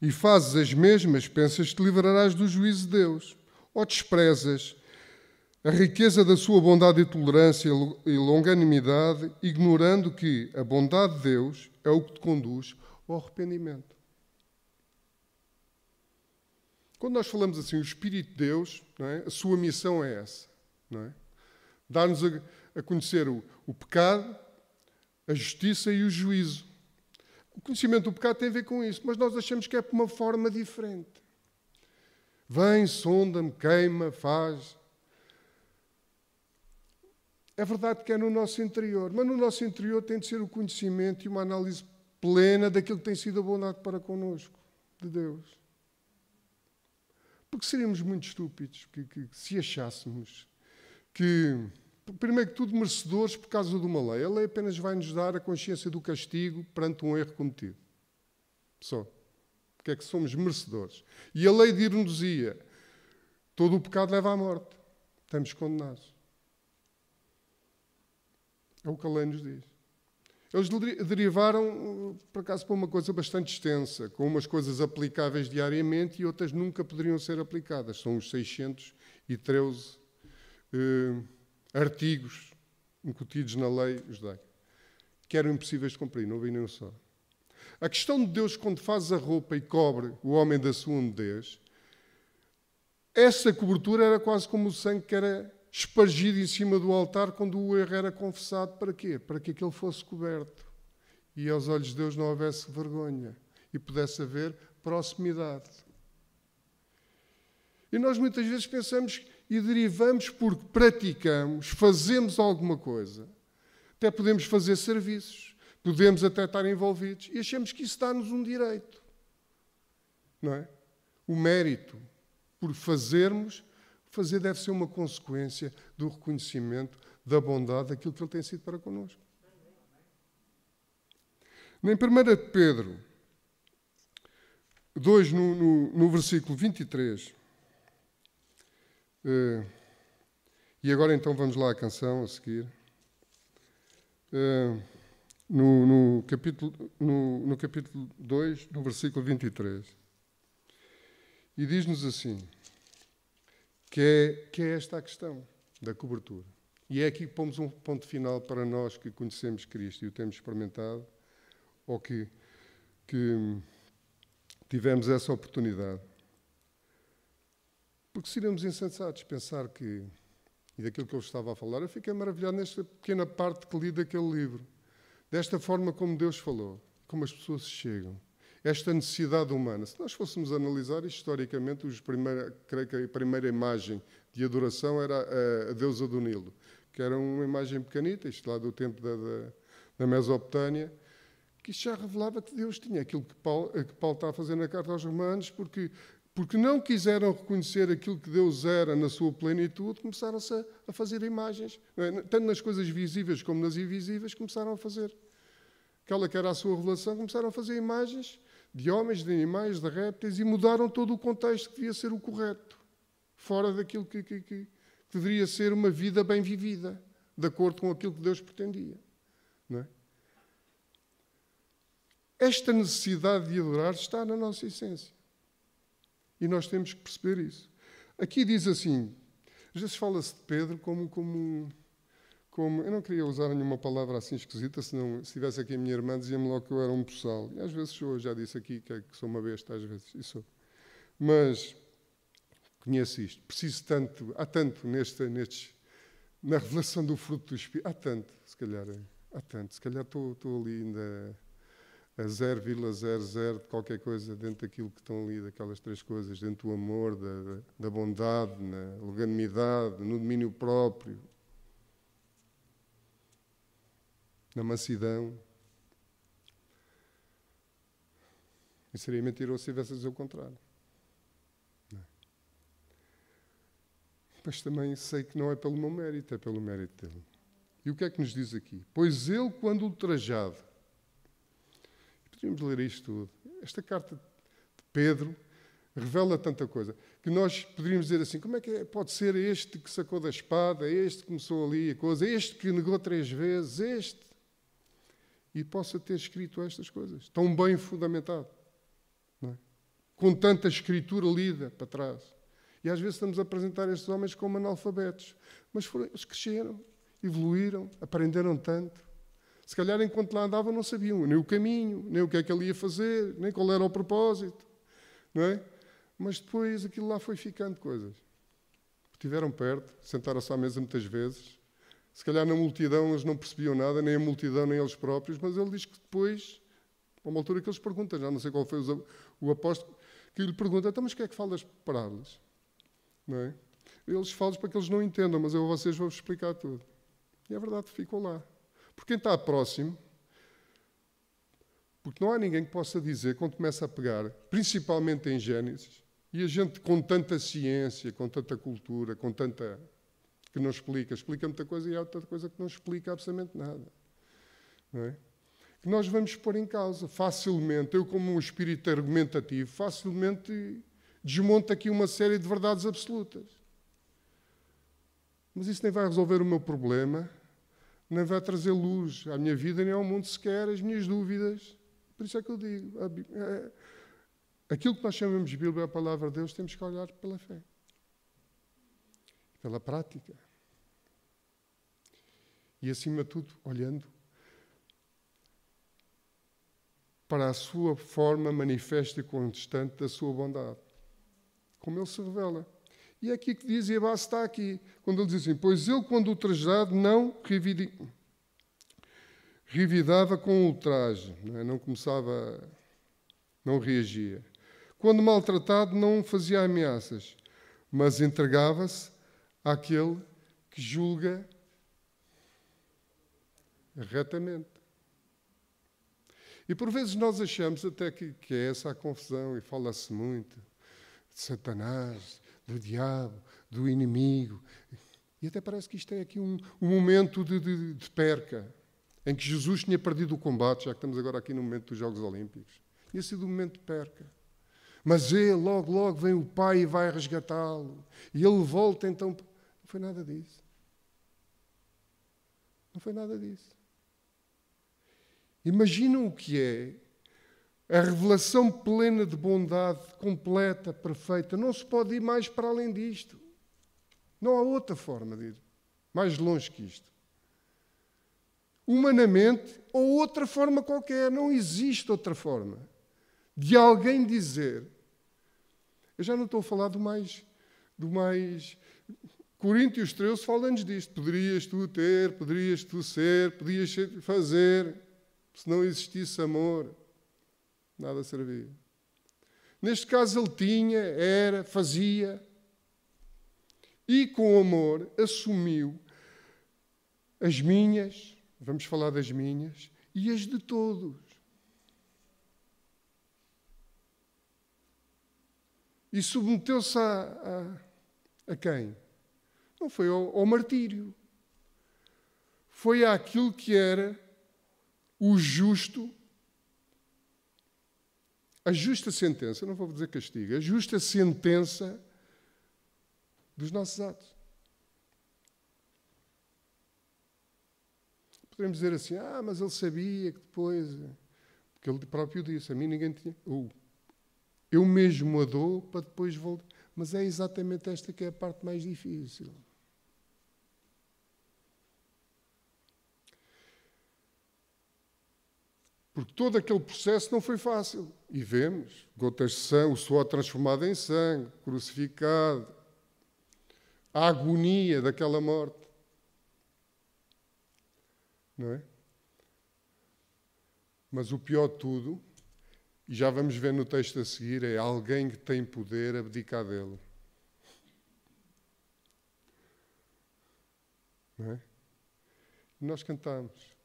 e fazes as mesmas, pensas que te livrarás do juízo de Deus. Ou desprezas a riqueza da sua bondade e tolerância e longanimidade, ignorando que a bondade de Deus é o que te conduz ao arrependimento. Quando nós falamos assim, o Espírito de Deus, não é? A sua missão é essa, não é? Dar-nos a conhecer o pecado, a justiça e o juízo. O conhecimento do pecado tem a ver com isso, mas nós achamos que é por uma forma diferente. Vem, sonda-me, queima, faz. É verdade que é no nosso interior, mas no nosso interior tem de ser o conhecimento e uma análise plena daquilo que tem sido a bondade para connosco, de Deus. Porque seríamos muito estúpidos que se achássemos que, primeiro que tudo, merecedores por causa de uma lei. A lei apenas vai nos dar a consciência do castigo perante um erro cometido. Só. Porque é que somos merecedores. E a lei dir-nos-ia, todo o pecado leva à morte. Estamos condenados. É o que a lei nos diz. Eles derivaram, por acaso, para uma coisa bastante extensa, com umas coisas aplicáveis diariamente e outras nunca poderiam ser aplicadas. São os 613 artigos incutidos na lei judaica, que eram impossíveis de cumprir, não havia nenhum só. A questão de Deus, quando faz a roupa e cobre o homem da sua nudez, essa cobertura era quase como o sangue que era espargido em cima do altar quando o erro era confessado. Para quê? Para que aquele fosse coberto e aos olhos de Deus não houvesse vergonha e pudesse haver proximidade. E nós muitas vezes pensamos e derivamos porque praticamos, fazemos alguma coisa. Até podemos fazer serviços, podemos até estar envolvidos e achamos que isso dá-nos um direito. Não é? O mérito por fazermos, fazer deve ser uma consequência do reconhecimento da bondade daquilo que Ele tem sido para connosco. Em 1 Pedro 2, no versículo 23, e agora então vamos lá à canção a seguir, no capítulo 2, no versículo 23, e diz-nos assim, que é esta a questão da cobertura. E é aqui que pomos um ponto final para nós que conhecemos Cristo e o temos experimentado, ou que tivemos essa oportunidade. Porque seríamos insensatos pensar que, e daquilo que eu estava a falar, eu fiquei maravilhado nesta pequena parte que li daquele livro, desta forma como Deus falou, como as pessoas chegam. Esta necessidade humana. Se nós fôssemos analisar historicamente, creio que a primeira imagem de adoração era a deusa do Nilo, que era uma imagem pequenita, isto lá do tempo da Mesopotâmia, que isto já revelava que Deus tinha aquilo que Paulo está a fazer na carta aos Romanos, porque não quiseram reconhecer aquilo que Deus era na sua plenitude, começaram-se a fazer imagens, tanto nas coisas visíveis como nas invisíveis, começaram a fazer. Aquela que era a sua revelação, começaram a fazer imagens de homens, de animais, de répteis, e mudaram todo o contexto que devia ser o correto, fora daquilo que deveria ser uma vida bem vivida, de acordo com aquilo que Deus pretendia. Não é? Esta necessidade de adorar está na nossa essência. E nós temos que perceber isso. Aqui diz assim, às vezes fala-se de Pedro como eu não queria usar nenhuma palavra assim esquisita, senão, se estivesse aqui a minha irmã, dizia-me logo que eu era um boçal. E às vezes sou, já disse aqui que sou uma besta, às vezes, e sou. Mas conheço isto. Preciso tanto, há tanto na revelação do fruto do Espírito, há tanto, se calhar estou ali ainda a 0,00 de qualquer coisa dentro daquilo que estão ali, daquelas três coisas, dentro do amor, da bondade, na longanimidade, no domínio próprio, na mansidão. E seria mentiroso se tivesse a dizer o contrário. Não. Mas também sei que não é pelo meu mérito, é pelo mérito dele. E o que é que nos diz aqui? Pois ele, quando ultrajado, podíamos ler isto tudo. Esta carta de Pedro revela tanta coisa, que nós poderíamos dizer assim, como é que pode ser este que sacou da espada, este que começou ali a coisa, este que negou 3 vezes, este. e possa ter escrito estas coisas, tão bem fundamentado, não é? Com tanta escritura lida para trás. E às vezes estamos a apresentar estes homens como analfabetos, mas eles cresceram, evoluíram, aprenderam tanto. Se calhar enquanto lá andavam não sabiam nem o caminho, nem o que é que ele ia fazer, nem qual era o propósito, não é? Mas depois aquilo lá foi ficando coisas. Estiveram perto, sentaram-se à mesa muitas vezes. Se calhar na multidão eles não percebiam nada, nem a multidão, nem eles próprios, mas ele diz que depois, a uma altura que eles perguntam, já não sei qual foi o apóstolo, que lhe pergunta, então, mas o que é que falas parábolas? Não é? Eles falam para que eles não entendam, mas eu a vocês vou-vos explicar tudo. E é verdade, ficou lá. Porque quem está próximo, porque não há ninguém que possa dizer, quando começa a pegar, principalmente em Gênesis, e a gente com tanta ciência, com tanta cultura, com tanta... que não explica muita coisa e há outra coisa que não explica absolutamente nada. Não é? Que nós vamos pôr em causa facilmente, eu como um espírito argumentativo, facilmente desmonto aqui uma série de verdades absolutas. Mas isso nem vai resolver o meu problema, nem vai trazer luz à minha vida, nem ao mundo sequer, as minhas dúvidas. Por isso é que eu digo, aquilo que nós chamamos de Bíblia, a palavra de Deus, temos que olhar pela fé, pela prática. E, acima de tudo, olhando para a sua forma manifesta e constante da sua bondade. Como ele se revela. E é aqui que diz, e a base está aqui, quando ele diz assim, pois ele, quando ultrajado, não revidava com ultraje, não começava, não reagia. Quando maltratado, não fazia ameaças, mas entregava-se àquele que julga retamente. E por vezes nós achamos até que é essa a confusão, e fala-se muito de Satanás, do diabo, do inimigo. E até parece que isto é aqui um momento de perca, em que Jesus tinha perdido o combate, já que estamos agora aqui no momento dos Jogos Olímpicos. Tinha sido um momento de perca. Mas ele, logo vem o Pai e vai resgatá-lo. E ele volta então... Não foi nada disso. Não foi nada disso. Imaginam o que é a revelação plena de bondade, completa, perfeita. Não se pode ir mais para além disto. Não há outra forma de ir mais longe que isto. Humanamente, ou outra forma qualquer. Não existe outra forma de alguém dizer... Eu já não estou a falar do mais Coríntios 13 fala-nos disto. Poderias tu ter, poderias tu ser, podias fazer... Se não existisse amor, nada servia. Neste caso ele tinha, era, fazia. E com amor assumiu as minhas, vamos falar das minhas, e as de todos. E submeteu-se a quem? Não foi ao martírio. Foi àquilo que era o justo, a justa sentença, não vou dizer castigo, a justa sentença dos nossos atos. Podemos dizer assim, mas ele sabia que depois, porque ele próprio disse, a mim ninguém tinha, eu mesmo a dou para depois voltar. Mas é exatamente esta que é a parte mais difícil. Porque todo aquele processo não foi fácil. E vemos gotas de sangue, o suor transformado em sangue, crucificado, a agonia daquela morte. Não é? Mas o pior de tudo, e já vamos ver no texto a seguir, é alguém que tem poder abdicar dele. Não é? E nós cantamos.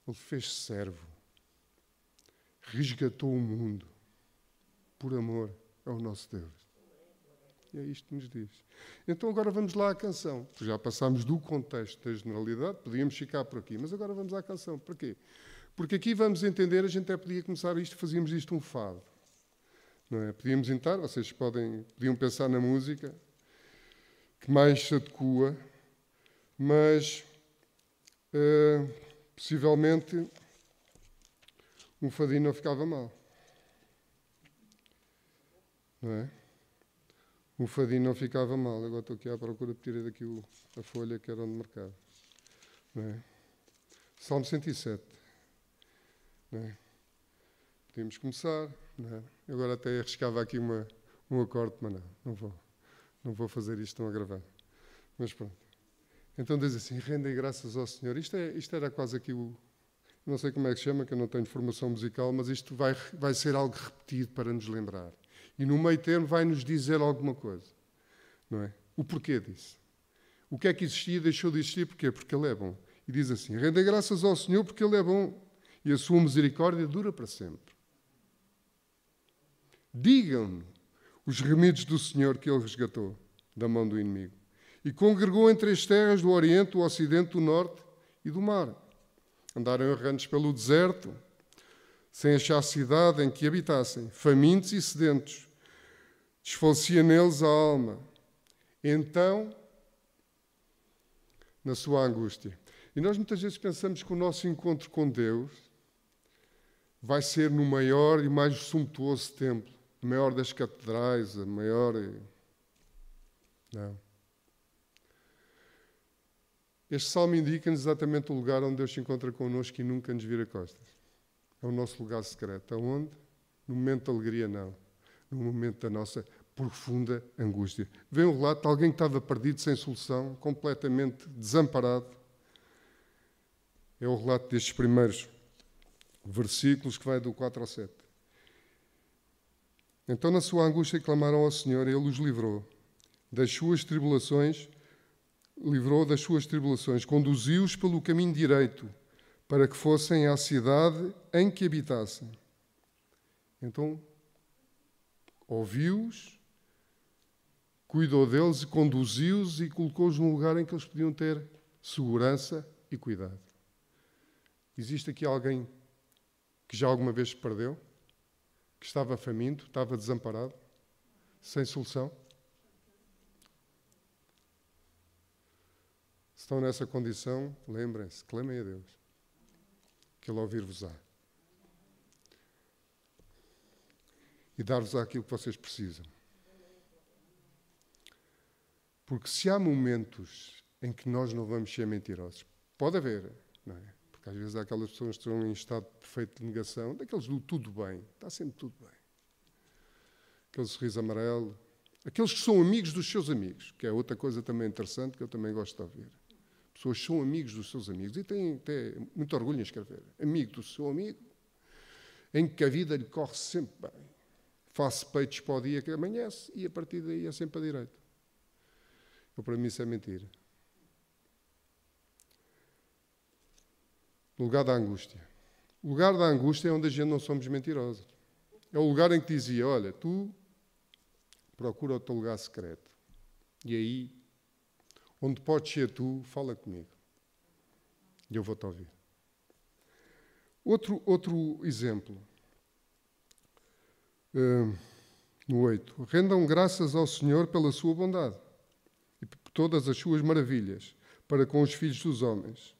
Ele fez-se servo, resgatou o mundo, por amor ao nosso Deus. E é isto que nos diz. Então agora vamos lá à canção. Já passámos do contexto da generalidade, podíamos ficar por aqui, mas agora vamos à canção. Para quê? Porque aqui vamos entender, a gente até podia começar isto, fazíamos isto um fado. Não é? Podíamos entrar, vocês podiam pensar na música, que mais se adequa, mas... possivelmente um fadinho não ficava mal. Não é? Um fadinho não ficava mal. Agora estou aqui à procura de tirar daqui a folha que era onde marcava. Não é? Salmo 107. Não é? Podíamos começar. Não é? Agora até arriscava aqui um acorde, mas não vou fazer isto tão a gravar. Mas pronto. Então diz assim, rendem graças ao Senhor. Isto era quase aqui não sei como é que se chama, que eu não tenho formação musical, mas isto vai ser algo repetido para nos lembrar. E no meio termo vai-nos dizer alguma coisa. Não é? O porquê disso. O que é que existia e deixou de existir? Porquê? Porque Ele é bom. E diz assim, rendem graças ao Senhor porque Ele é bom e a sua misericórdia dura para sempre. Digam-me os remidos do Senhor que Ele resgatou da mão do inimigo e congregou entre as terras do Oriente, do Ocidente, do Norte e do mar. Andaram errantes pelo deserto, sem achar cidade em que habitassem, famintos e sedentos. Desfalecia neles a alma. Então, na sua angústia. E nós muitas vezes pensamos que o nosso encontro com Deus vai ser no maior e mais suntuoso templo, o maior das catedrais, a maior... Não. Este salmo indica-nos exatamente o lugar onde Deus se encontra connosco e nunca nos vira costas. É o nosso lugar secreto. Aonde? No momento de alegria, não. No momento da nossa profunda angústia. Vem um relato de alguém que estava perdido, sem solução, completamente desamparado. É o relato destes primeiros versículos que vai do 4 ao 7. Então, na sua angústia, clamaram ao Senhor e Ele os livrou das suas tribulações, conduziu-os pelo caminho direito, para que fossem à cidade em que habitassem. Então, ouviu-os, cuidou deles e conduziu-os e colocou-os num lugar em que eles podiam ter segurança e cuidado. Existe aqui alguém que já alguma vez se perdeu? Que estava faminto, estava desamparado, sem solução? Se estão nessa condição, lembrem-se, clamem a Deus, que Ele ouvir-vos-á. E dar-vos-á aquilo que vocês precisam. Porque se há momentos em que nós não vamos ser mentirosos, pode haver, não é? Porque às vezes há aquelas pessoas que estão em estado de perfeita negação, daqueles do tudo bem, está sempre tudo bem. Aquele sorriso amarelo, aqueles que são amigos dos seus amigos, que é outra coisa também interessante que eu também gosto de ouvir. Pessoas são amigos dos seus amigos e têm até muito orgulho em escrever. Amigo do seu amigo, em que a vida lhe corre sempre bem. Faço peitos para o dia que amanhece e a partir daí é sempre a direita. Para mim isso é mentira. O lugar da angústia. O lugar da angústia é onde a gente não somos mentirosos. É o lugar em que dizia, olha, tu procura o teu lugar secreto. E aí, onde podes ser tu, fala comigo. E eu vou-te ouvir. Outro exemplo. No 8. Rendam graças ao Senhor pela sua bondade e por todas as suas maravilhas para com os filhos dos homens.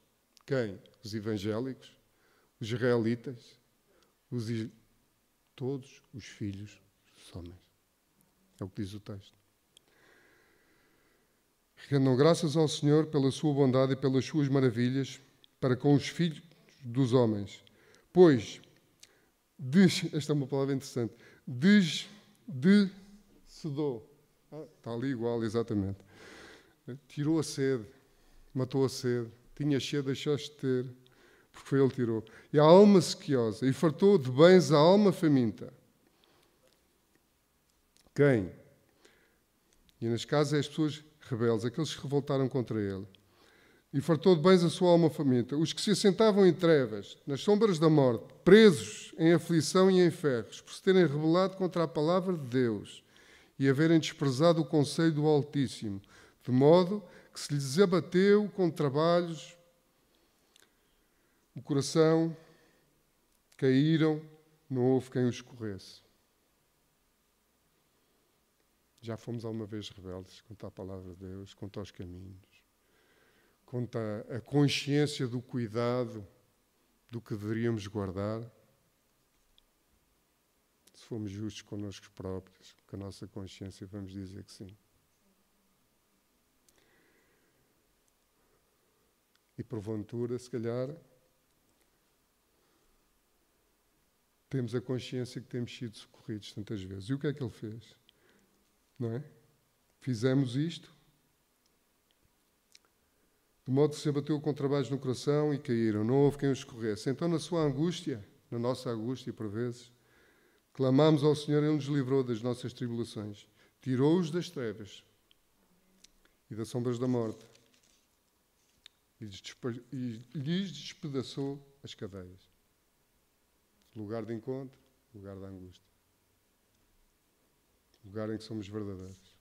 Quem? Os evangélicos, os israelitas, todos os filhos dos homens. É o que diz o texto. Rendam graças ao Senhor pela sua bondade e pelas suas maravilhas para com os filhos dos homens. Pois, esta é uma palavra interessante, descedou. Está ali igual, exatamente. Tirou a sede, matou a sede. Tinha sede, deixaste de ter, porque foi Ele que tirou. E a alma sequiosa, e fartou de bens a alma faminta. Quem? E nas casas é as pessoas rebeldes, aqueles que se revoltaram contra Ele. E fartou de bens a sua alma faminta. Os que se assentavam em trevas, nas sombras da morte, presos em aflição e em ferros, por se terem rebelado contra a palavra de Deus e haverem desprezado o conselho do Altíssimo, de modo que se lhes abateu com trabalhos o coração, caíram, não houve quem os socorresse. Já fomos alguma vez rebeldes quanto à palavra de Deus, quanto aos caminhos, quanto à consciência do cuidado do que deveríamos guardar, se formos justos connosco próprios, com a nossa consciência, vamos dizer que sim. E porventura, se calhar, temos a consciência que temos sido socorridos tantas vezes. E o que é que ele fez? Não é? Fizemos isto, de modo que se abateu com trabalhos no coração e caíram. Não houve quem os socorresse. Então, na sua angústia, na nossa angústia, por vezes, clamámos ao Senhor e Ele nos livrou das nossas tribulações. Tirou-os das trevas e das sombras da morte e lhes despedaçou as cadeias. Lugar de encontro, lugar de angústia. Lugar em que somos verdadeiros.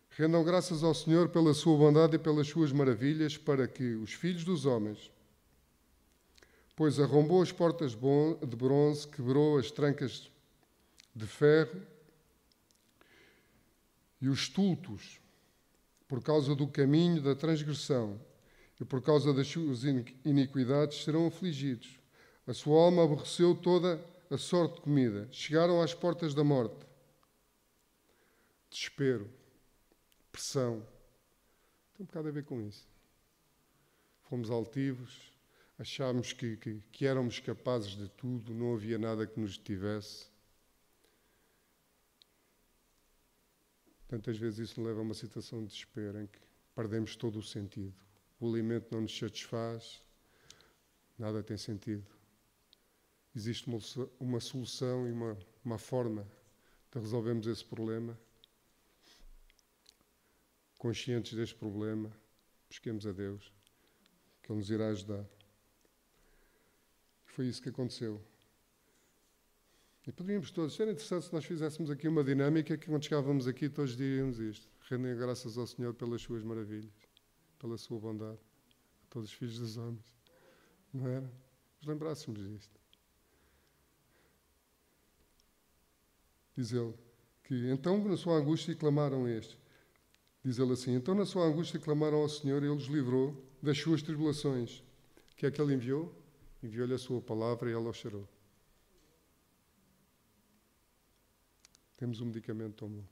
Rendam graças ao Senhor pela sua bondade e pelas suas maravilhas, para que os filhos dos homens, pois arrombou as portas de bronze, quebrou as trancas de ferro, e os tultos, por causa do caminho da transgressão e por causa das suas iniquidades, serão afligidos. A sua alma aborreceu toda a sorte de comida. Chegaram às portas da morte. Desespero, pressão. Tem um bocado a ver com isso. Fomos altivos, achámos que éramos capazes de tudo, não havia nada que nos detivesse. Tantas vezes isso nos leva a uma situação de desespero em que perdemos todo o sentido. O alimento não nos satisfaz, nada tem sentido. Existe uma solução e uma forma de resolvermos esse problema. Conscientes deste problema, busquemos a Deus, que Ele nos irá ajudar. Foi isso que aconteceu. E poderíamos todos, era interessante se nós fizéssemos aqui uma dinâmica que quando chegávamos aqui todos diríamos isto. Rendem graças ao Senhor pelas suas maravilhas, pela sua bondade, a todos os filhos dos homens. Não era? Nos lembrássemos disto. Diz ele que então na sua angústia clamaram este. Diz ele assim, então na sua angústia clamaram ao Senhor e Ele os livrou das suas tribulações. O que é que Ele enviou? Enviou-lhe a sua palavra e ela os sarou. Temos um medicamento tão bom.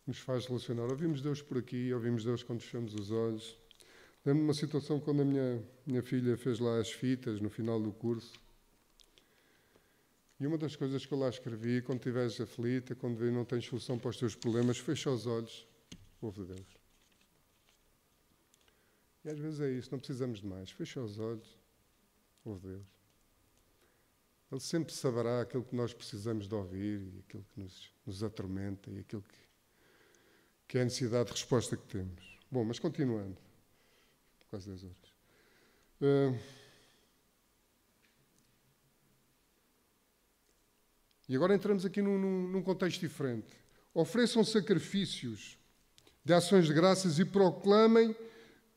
Nos faz relacionar. Ouvimos Deus por aqui, ouvimos Deus quando fechamos os olhos. Lembro-me de uma situação quando a minha filha fez lá as fitas no final do curso. E uma das coisas que eu lá escrevi, quando estiveres aflita, quando vês não tens solução para os teus problemas, fecha os olhos, ouve Deus. E às vezes é isso, não precisamos de mais. Fecha os olhos, ouve Deus. Ele sempre saberá aquilo que nós precisamos de ouvir e aquilo que nos atormenta e aquilo que é a necessidade de resposta que temos. Bom, mas continuando. Quase 10 horas. E agora entramos aqui num contexto diferente. Ofereçam sacrifícios de ações de graças e proclamem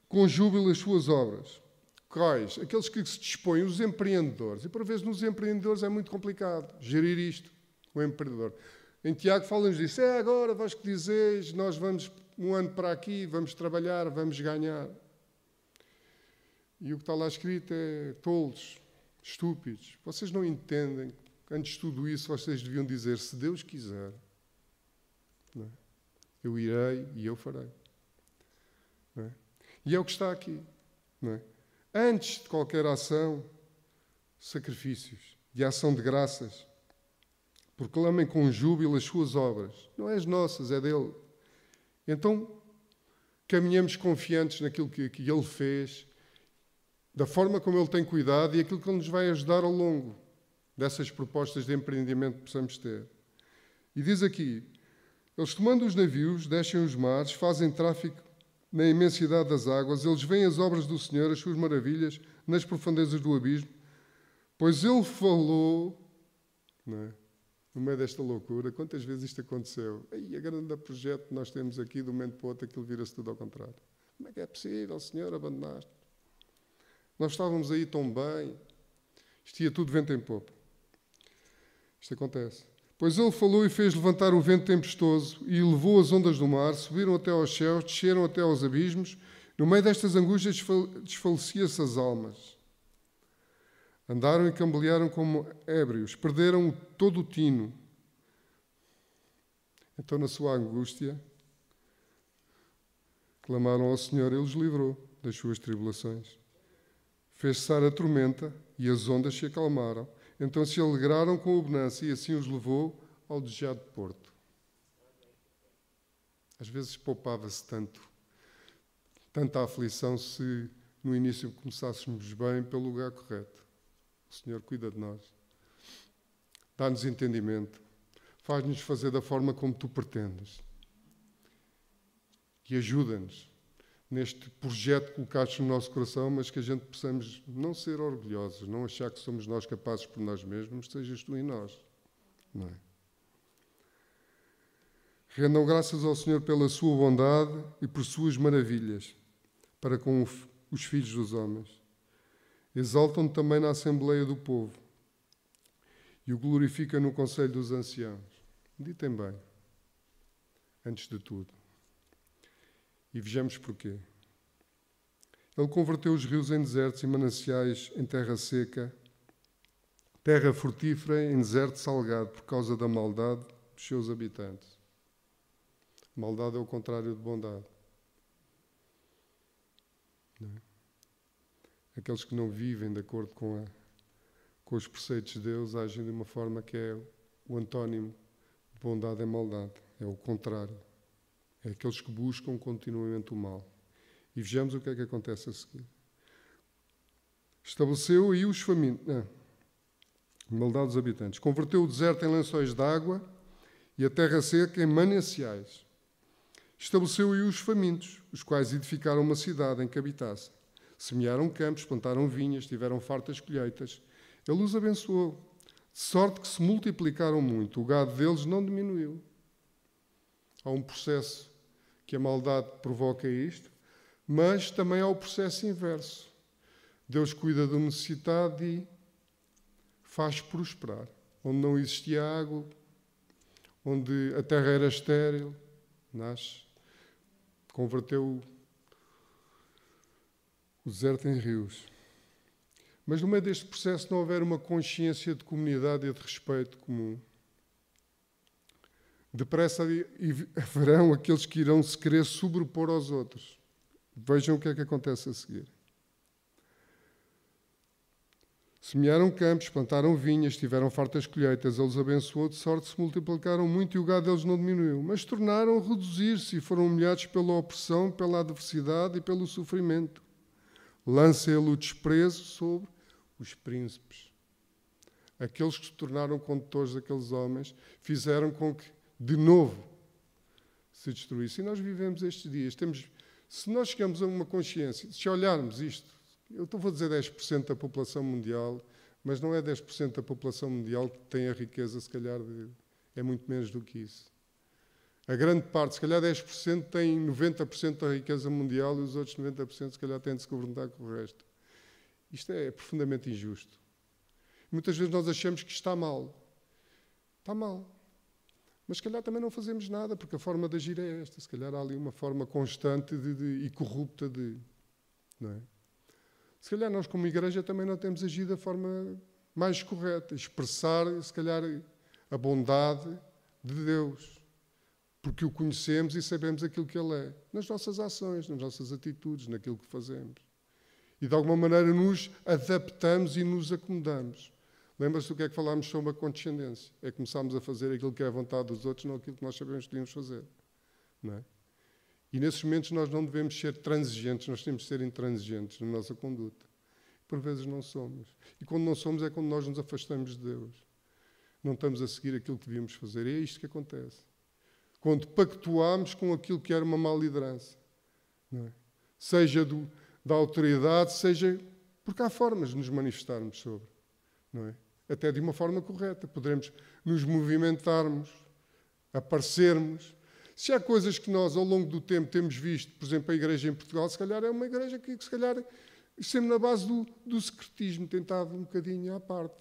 com júbilo as suas obras. Quais? Aqueles que se dispõem, os empreendedores. E por vezes nos empreendedores é muito complicado gerir isto, o empreendedor. Em Tiago fala-nos disso. Agora, vós que dizeis, nós vamos um ano para aqui, vamos trabalhar, vamos ganhar. E o que está lá escrito é tolos, estúpidos. Vocês não entendem. Antes de tudo isso, vocês deviam dizer, se Deus quiser, não é? Eu irei e eu farei. Não é? E é o que está aqui. Não é? Antes de qualquer ação, sacrifícios, de ação de graças, proclamem com júbilo as suas obras. Não é as nossas, é dele. Então, caminhamos confiantes naquilo que ele fez, da forma como ele tem cuidado e aquilo que ele nos vai ajudar ao longo dessas propostas de empreendimento que possamos ter. E diz aqui, eles tomando os navios, descem os mares, fazem tráfico na imensidade das águas, eles veem as obras do Senhor, as suas maravilhas, nas profundezas do abismo, pois Ele falou, não é? No meio desta loucura, quantas vezes isto aconteceu? A grande projeto que nós temos aqui, de um momento para o outro, aquilo vira-se tudo ao contrário. Como é que é possível, Senhor, abandonaste? Nós estávamos aí tão bem, isto ia tudo vento em popa. Isto acontece. Pois Ele falou e fez levantar o vento tempestuoso e levou as ondas do mar, subiram até aos céus, desceram até aos abismos, No meio destas angústias desfalecia-se as almas. Andaram e cambalearam como ébrios, perderam todo o tino. Então, na sua angústia, clamaram ao Senhor, Ele os livrou das suas tribulações. Fez cessar a tormenta e as ondas se acalmaram. Então se alegraram com a bonança e assim os levou ao desejado porto. Às vezes poupava-se tanta aflição se no início começássemos bem pelo lugar correto. O Senhor cuida de nós. Dá-nos entendimento. Faz-nos fazer da forma como Tu pretendes. E ajuda-nos neste projeto que colocaste no nosso coração, mas que a gente possamos não ser orgulhosos, não achar que somos nós capazes por nós mesmos, sejas Tu em nós. Não é? Rendam graças ao Senhor pela sua bondade e por suas maravilhas para com os filhos dos homens. Exaltam-no também na Assembleia do Povo e o glorificam no Conselho dos Anciãos. Meditem bem, antes de tudo. E vejamos porquê. Ele converteu os rios em desertos e mananciais em terra seca, terra frutífera em deserto salgado por causa da maldade dos seus habitantes. Maldade é o contrário de bondade. Não é? Aqueles que não vivem de acordo com os preceitos de Deus agem de uma forma que é o antónimo de bondade é maldade. É o contrário. É aqueles que buscam continuamente o mal. E vejamos o que é que acontece a seguir. Estabeleceu aí os famintos. Maldade dos habitantes. Converteu o deserto em lençóis de água e a terra seca em mananciais. Estabeleceu aí os famintos, os quais edificaram uma cidade em que habitassem. Semearam campos, plantaram vinhas, tiveram fartas colheitas. Ele os abençoou, de sorte que se multiplicaram muito. O gado deles não diminuiu. Há um processo que a maldade provoca isto, mas também há o processo inverso. Deus cuida do necessitado e faz prosperar. Onde não existia água, onde a terra era estéril, nasce, converteu o deserto em rios. Mas no meio deste processo não houver uma consciência de comunidade e de respeito comum. Depressa haverão aqueles que irão se querer sobrepor aos outros. Vejam o que é que acontece a seguir. Semearam campos, plantaram vinhas, tiveram fartas colheitas, Ele os abençoou, de sorte se multiplicaram muito e o gado deles não diminuiu. Mas tornaram a reduzir-se e foram humilhados pela opressão, pela adversidade e pelo sofrimento. Lança Ele o desprezo sobre os príncipes. Aqueles que se tornaram condutores daqueles homens fizeram com que, de novo, se destruísse. E nós vivemos estes dias. Se nós chegamos a uma consciência, se olharmos isto, eu vou dizer 10% da população mundial, mas não é 10% da população mundial que tem a riqueza, se calhar é muito menos do que isso. A grande parte, se calhar 10%, tem 90% da riqueza mundial e os outros 90% se calhar têm de se governar com o resto. Isto é profundamente injusto. Muitas vezes nós achamos que está mal. Está mal. Mas se calhar também não fazemos nada, porque a forma de agir é esta. Se calhar há ali uma forma constante e corrupta de... Não é? Se calhar nós, como igreja, também não temos agido da forma mais correta. Expressar, se calhar, a bondade de Deus. Porque o conhecemos e sabemos aquilo que Ele é. Nas nossas ações, nas nossas atitudes, naquilo que fazemos. E, de alguma maneira, nos adaptamos e nos acomodamos. Lembra-se do que é que falámos sobre a condescendência? É que começámos a fazer aquilo que é a vontade dos outros, não aquilo que nós sabemos que devíamos fazer. Não é? E nesses momentos nós não devemos ser transigentes, nós temos de ser intransigentes na nossa conduta. Por vezes não somos. E quando não somos é quando nós nos afastamos de Deus. Não estamos a seguir aquilo que devíamos fazer. E é isto que acontece. Quando pactuamos com aquilo que era uma má liderança. Não é? Seja da autoridade, seja... Porque há formas de nos manifestarmos sobre. Não é? Até de uma forma correta. Poderemos nos movimentarmos, aparecermos. Se há coisas que nós, ao longo do tempo, temos visto, por exemplo, a igreja em Portugal, se calhar é uma igreja que, se calhar, sempre na base do secretismo, tem estado um bocadinho à parte.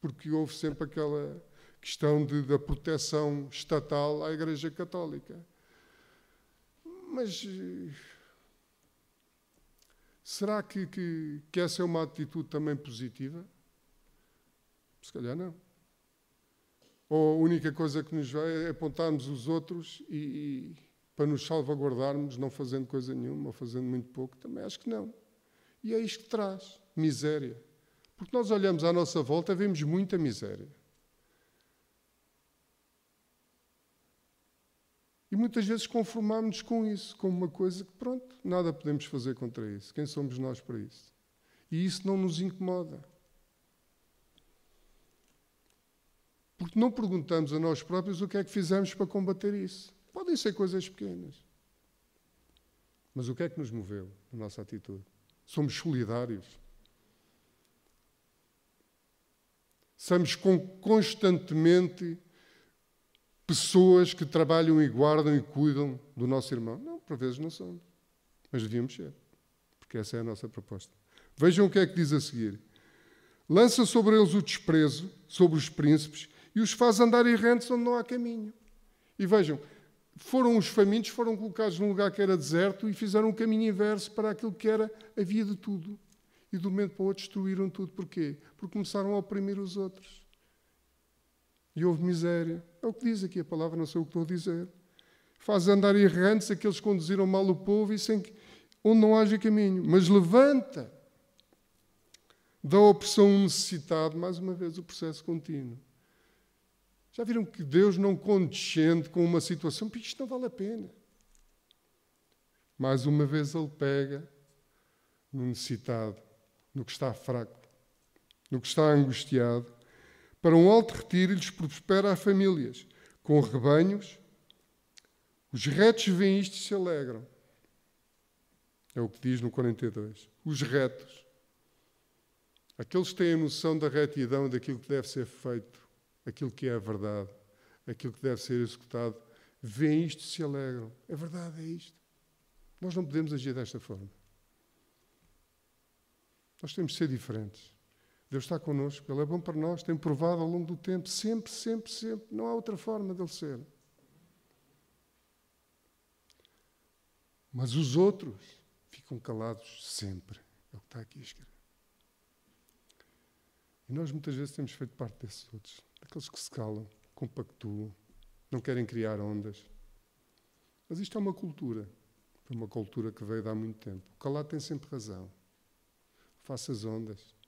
Porque houve sempre aquela questão da proteção estatal à igreja católica. Mas Será que essa é uma atitude também positiva? Se calhar não. Ou a única coisa que nos vai é apontarmos os outros e para nos salvaguardarmos, não fazendo coisa nenhuma ou fazendo muito pouco? Também acho que não. E é isto que traz miséria. Porque nós olhamos à nossa volta e vemos muita miséria. E muitas vezes conformamos-nos com isso, como uma coisa que, pronto, nada podemos fazer contra isso. Quem somos nós para isso? E isso não nos incomoda. Porque não perguntamos a nós próprios o que é que fizemos para combater isso. Podem ser coisas pequenas. Mas o que é que nos moveu na nossa atitude? Somos solidários. Somos constantemente pessoas que trabalham e guardam e cuidam do nosso irmão. Não, por vezes não somos. Mas devíamos ser. Porque essa é a nossa proposta. Vejam o que é que diz a seguir. Lança sobre eles o desprezo, sobre os príncipes, e os faz andar errantes onde não há caminho. E vejam, os famintos foram colocados num lugar que era deserto e fizeram um caminho inverso para aquilo que era a via de tudo. E de um momento para o outro destruíram tudo. Porquê? Porque começaram a oprimir os outros. E houve miséria. É o que diz aqui a palavra, não sei o que estou a dizer. Faz andar errantes aqueles que conduziram mal o povo e onde não haja caminho. Mas levanta da opressão o necessitado, mais uma vez o processo contínuo. Já viram que Deus não condescende com uma situação, porque isto não vale a pena. Mais uma vez Ele pega no necessitado, no que está fraco, no que está angustiado, para um alto retiro e lhes prospera a famílias. Com rebanhos, os retos veem isto e se alegram. É o que diz no 42. Os retos. Aqueles que têm a noção da retidão, daquilo que deve ser feito, aquilo que é a verdade, aquilo que deve ser executado, veem isto e se alegram. É verdade, é isto. Nós não podemos agir desta forma. Nós temos de ser diferentes. Deus está connosco, Ele é bom para nós, tem provado ao longo do tempo, sempre, sempre, sempre. Não há outra forma de Ele ser. Mas os outros ficam calados sempre. É o que está aqui escrito. E nós muitas vezes temos feito parte desses outros. Daqueles que se calam, compactuam, não querem criar ondas. Mas isto é uma cultura. Foi uma cultura que veio de há muito tempo. O calado tem sempre razão. Faça as ondas.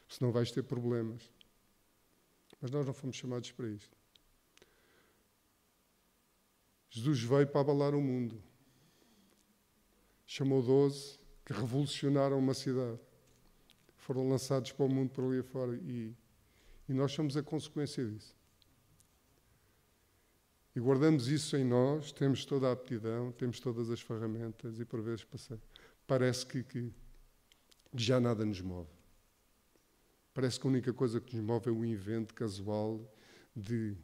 Senão vais ter problemas. Mas nós não fomos chamados para isto. Jesus veio para abalar o mundo. Chamou 12 que revolucionaram uma cidade. Foram lançados para o mundo por ali afora e nós somos a consequência disso. E guardamos isso em nós, temos toda a aptidão, temos todas as ferramentas e por vezes parece que já nada nos move. Parece que a única coisa que nos move é o invento casual e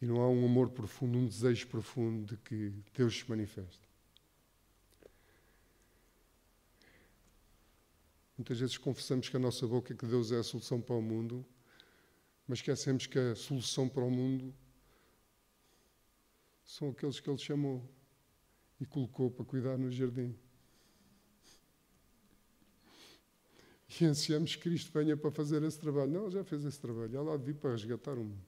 não há um amor profundo, um desejo profundo de que Deus se manifeste. Muitas vezes confessamos que a nossa boca é que Deus é a solução para o mundo, mas esquecemos que a solução para o mundo são aqueles que Ele chamou e colocou para cuidar no jardim. E ansiamos que Cristo venha para fazer esse trabalho. Não, Ele já fez esse trabalho. Ele há de vir para resgatar o mundo.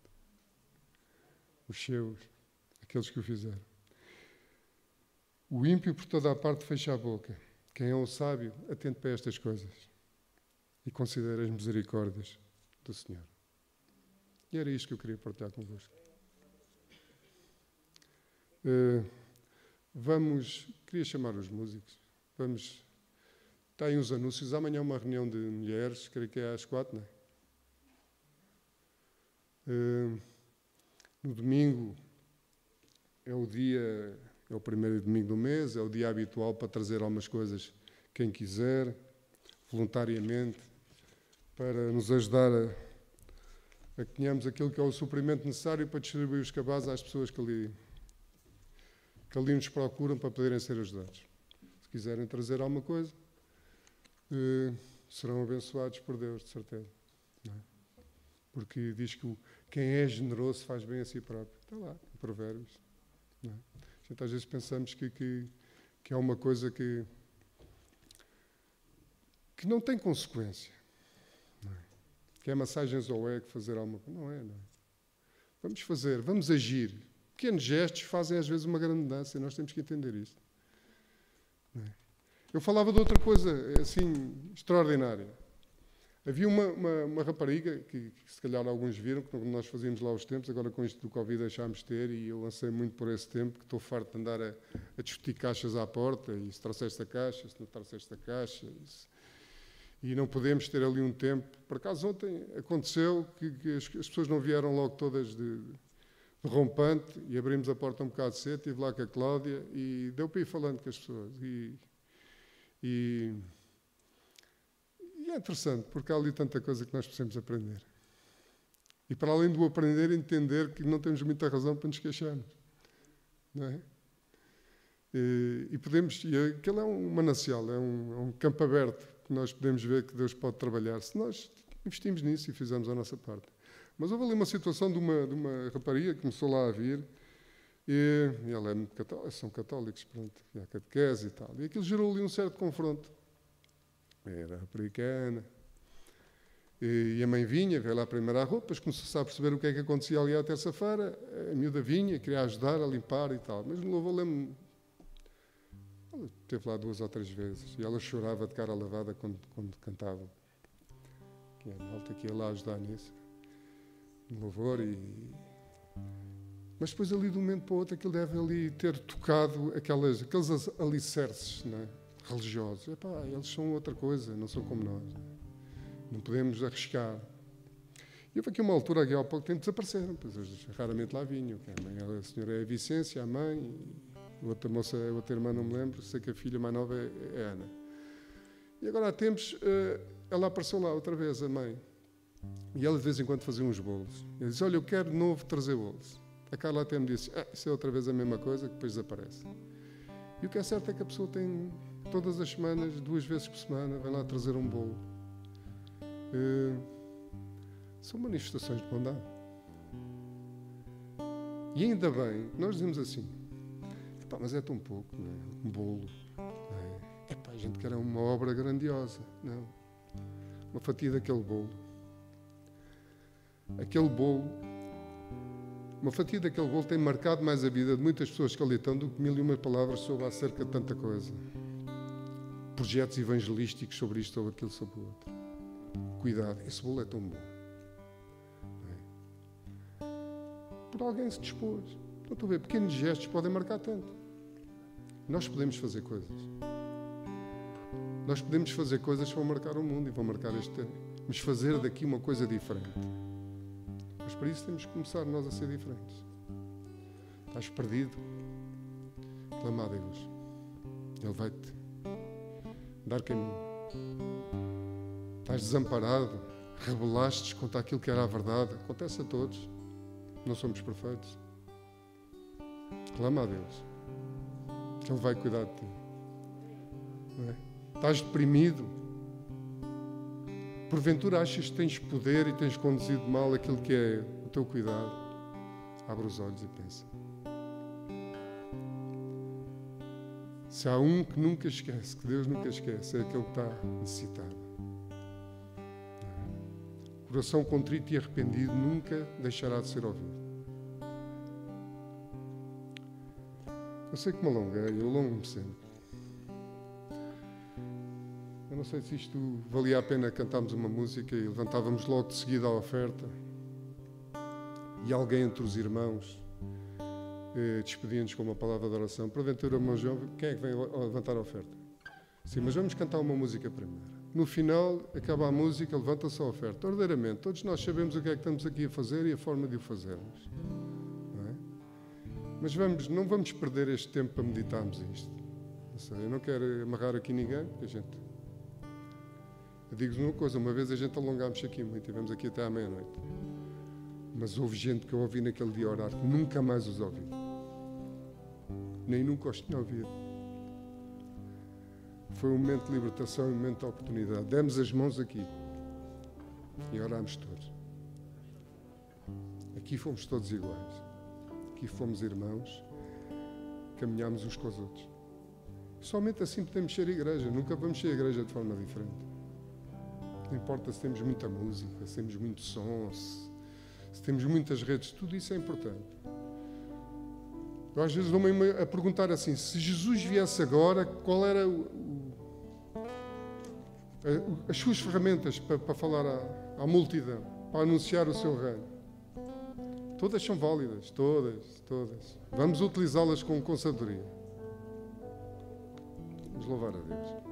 Os seus, aqueles que o fizeram. O ímpio por toda a parte fecha a boca. Quem é um sábio, atente para estas coisas e considere as misericórdias do Senhor. E era isto que eu queria partilhar convosco. Queria chamar os músicos. Está aí uns anúncios. Amanhã uma reunião de mulheres, creio que é às 4, não é? No domingo é o primeiro domingo do mês, é o dia habitual para trazer algumas coisas, quem quiser, voluntariamente, para nos ajudar a que tenhamos aquilo que é o suprimento necessário para distribuir os cabazes às pessoas que ali nos procuram para poderem ser ajudados. Se quiserem trazer alguma coisa, serão abençoados por Deus, de certeza. Não é? Porque diz que quem é generoso faz bem a si próprio. Está lá, em Provérbios. Não é? Às vezes pensamos que é uma coisa que que não tem consequência. Não é? Que é massagens ao ego, fazer alguma coisa. Não é. Vamos fazer, vamos agir. Pequenos gestos fazem às vezes uma grande mudança e nós temos que entender isto. Não é? Eu falava de outra coisa, assim, extraordinária. Havia uma rapariga, que se calhar alguns viram, que nós fazíamos lá os tempos, agora com isto do Covid deixámos de ter, e eu lancei muito por esse tempo, que estou farto de andar a discutir caixas à porta, e se trouxeste a caixa, se não trouxeste a caixa, e não podemos ter ali um tempo. Por acaso ontem aconteceu que as pessoas não vieram logo todas de rompante, e abrimos a porta um bocado cedo, estive lá com a Cláudia, e deu para ir falando com as pessoas. E é interessante, porque há ali tanta coisa que nós precisamos aprender. E para além do aprender, entender que não temos muita razão para nos queixarmos. Não é? E podemos, e aquele é um manancial, é um campo aberto, que nós podemos ver que Deus pode trabalhar, se nós investimos nisso e fizermos a nossa parte. Mas houve ali uma situação de uma rapariga que começou lá a vir, e ela é muito católica, são católicos, pronto, e há catequese e tal. E aquilo gerou ali um certo confronto. Era africana. E a mãe vinha, veio lá primeiro à roupa, depois começou a perceber o que é que acontecia ali à terça-feira. A miúda vinha, queria ajudar a limpar e tal. Mas no louvor, lembro-me, ela esteve lá 2 ou 3 vezes. E ela chorava de cara lavada quando cantavam. Que a malta que ia lá ajudar nisso. No louvor Mas depois ali de um momento para o outro, aquilo deve ali ter tocado aqueles alicerces, não é? Religiosos. Epá, eles são outra coisa, não são como nós. Não podemos arriscar. E houve aqui uma altura, aqui há pouco tempo, desapareceram, pois eles raramente lá vinham. A senhora é a Vicência, a mãe, e outra moça, a outra irmã, não me lembro, sei que a filha mais nova é a Ana. E agora há tempos, ela apareceu lá outra vez, a mãe. E ela de vez em quando fazia uns bolos. Ele disse, olha, eu quero de novo trazer bolos. A Carla até me disse, isso é outra vez a mesma coisa, que depois desaparece. E o que é certo é que a pessoa tem, todas as semanas, 2 vezes por semana, vem lá trazer um bolo. São manifestações de bondade. E ainda bem, nós dizemos assim, mas é tão pouco, não é? Um bolo. A gente quer uma obra grandiosa. Não. Uma fatia daquele bolo. Uma fatia daquele bolo tem marcado mais a vida de muitas pessoas que ali estão do que 1001 palavras sobre acerca de tanta coisa. Projetos evangelísticos sobre isto, sobre aquilo, sobre o outro. Cuidado, esse bolo é tão bom. Por alguém se dispôs. Não estou a ver, pequenos gestos podem marcar tanto. Nós podemos fazer coisas. Nós podemos fazer coisas que vão marcar o mundo e vão marcar este tempo. Mas fazer daqui uma coisa diferente. Mas para isso temos que começar nós a ser diferentes. Estás perdido? Clama a Deus. Ele vai-te dar caminho. Estás desamparado? Rebelaste contra aquilo que era a verdade? Acontece a todos. Não somos perfeitos. Clama a Deus. Ele vai cuidar de ti. Não é? Estás deprimido? Porventura achas que tens poder e tens conduzido mal aquilo que é o teu cuidado? Abre os olhos e pensa. Se há um que nunca esquece, que Deus nunca esquece, é aquele que está necessitado. Coração contrito e arrependido nunca deixará de ser ouvido. Eu sei que me alonguei, eu alongo-me sempre. Eu não sei se isto valia a pena cantarmos uma música e levantávamos logo de seguida a oferta e alguém entre os irmãos despedia-nos com uma palavra de oração. Porventura, irmão João, quem é que vem levantar a oferta? Sim, mas vamos cantar uma música primeiro. No final, acaba a música, levanta-se a oferta. Ordeiramente, todos nós sabemos o que é que estamos aqui a fazer e a forma de o fazermos. Não é? Mas não vamos perder este tempo para meditarmos isto. Não sei, eu não quero amarrar aqui ninguém, porque a gente... Eu digo-vos uma coisa, uma vez a gente alongámos aqui muito, estivemos aqui até à meia-noite. Mas houve gente que eu ouvi naquele dia orar, que nunca mais os ouvi. Nem nunca os tinha ouvido. Foi um momento de libertação, um momento de oportunidade. Demos as mãos aqui e orámos todos. Aqui fomos todos iguais. Aqui fomos irmãos, caminhámos uns com os outros. Somente assim podemos ser igreja, nunca vamos ser igreja de forma diferente. Não importa se temos muita música, se temos muito som, se temos muitas redes, tudo isso é importante. Eu às vezes dou-me a perguntar assim, se Jesus viesse agora, qual era as suas ferramentas para falar à multidão, para anunciar o seu reino? Todas são válidas, todas. Vamos utilizá-las com sabedoria. Vamos louvar a Deus.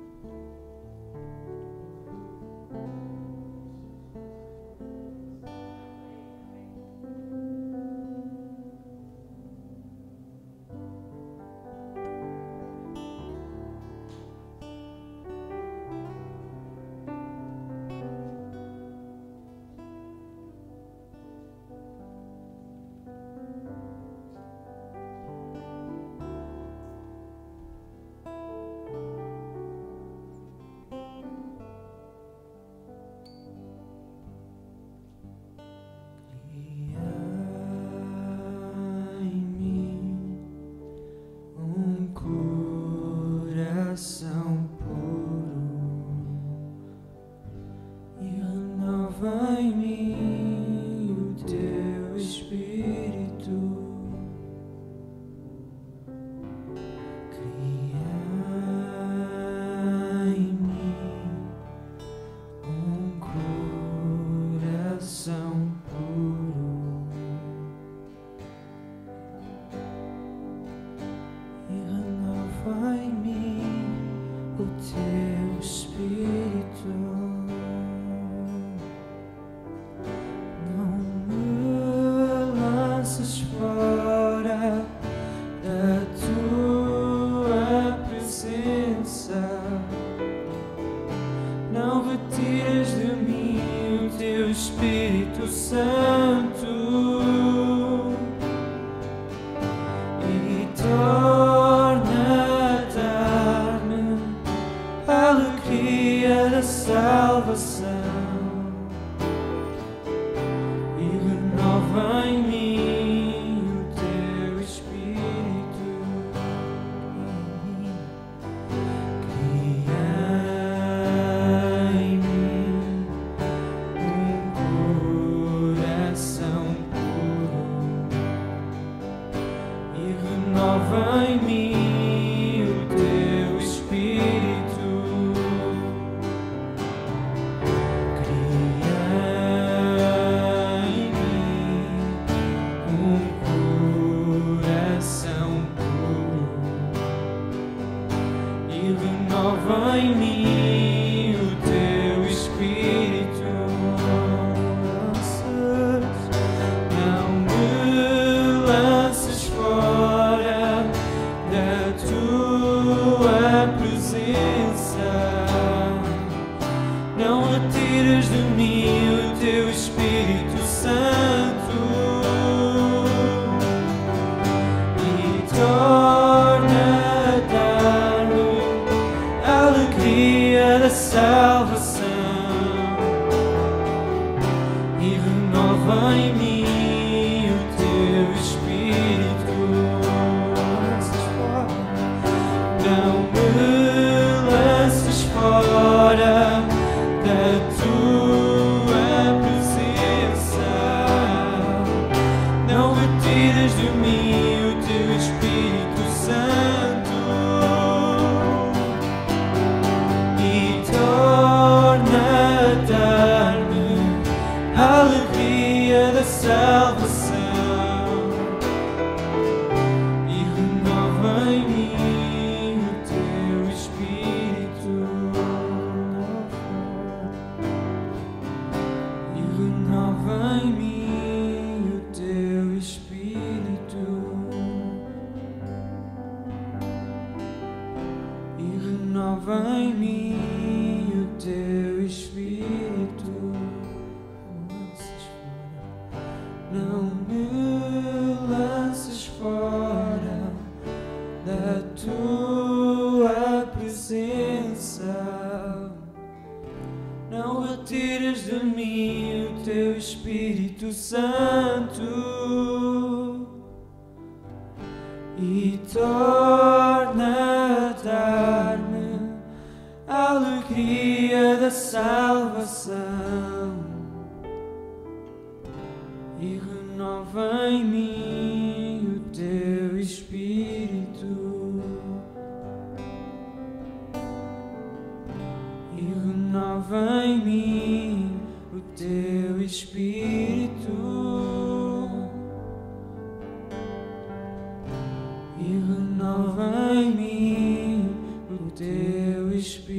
Alegria da salvação. coração e renova em mim o teu espírito, e renova em mim o teu espírito, e renova em mim o teu espírito.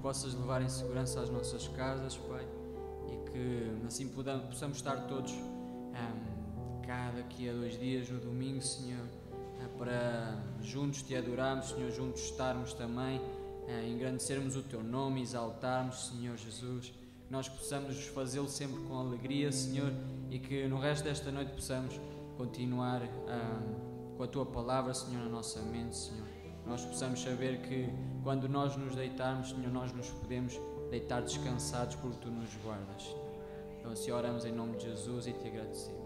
Possas levar em segurança às nossas casas, Pai, e que que assim possamos estar todos cá daqui a 2 dias, no domingo, Senhor, para juntos Te adorarmos, Senhor, juntos estarmos também, engrandecermos o Teu nome, exaltarmos, Senhor Jesus, nós possamos fazê-lo sempre com alegria, Senhor, e que no resto desta noite possamos continuar com a Tua palavra, Senhor, na nossa mente, Senhor. Nós possamos saber que quando nós nos deitarmos, Senhor, nós nos podemos deitar descansados porque Tu nos guardas, Senhor. Então assim oramos em nome de Jesus e Te agradecemos.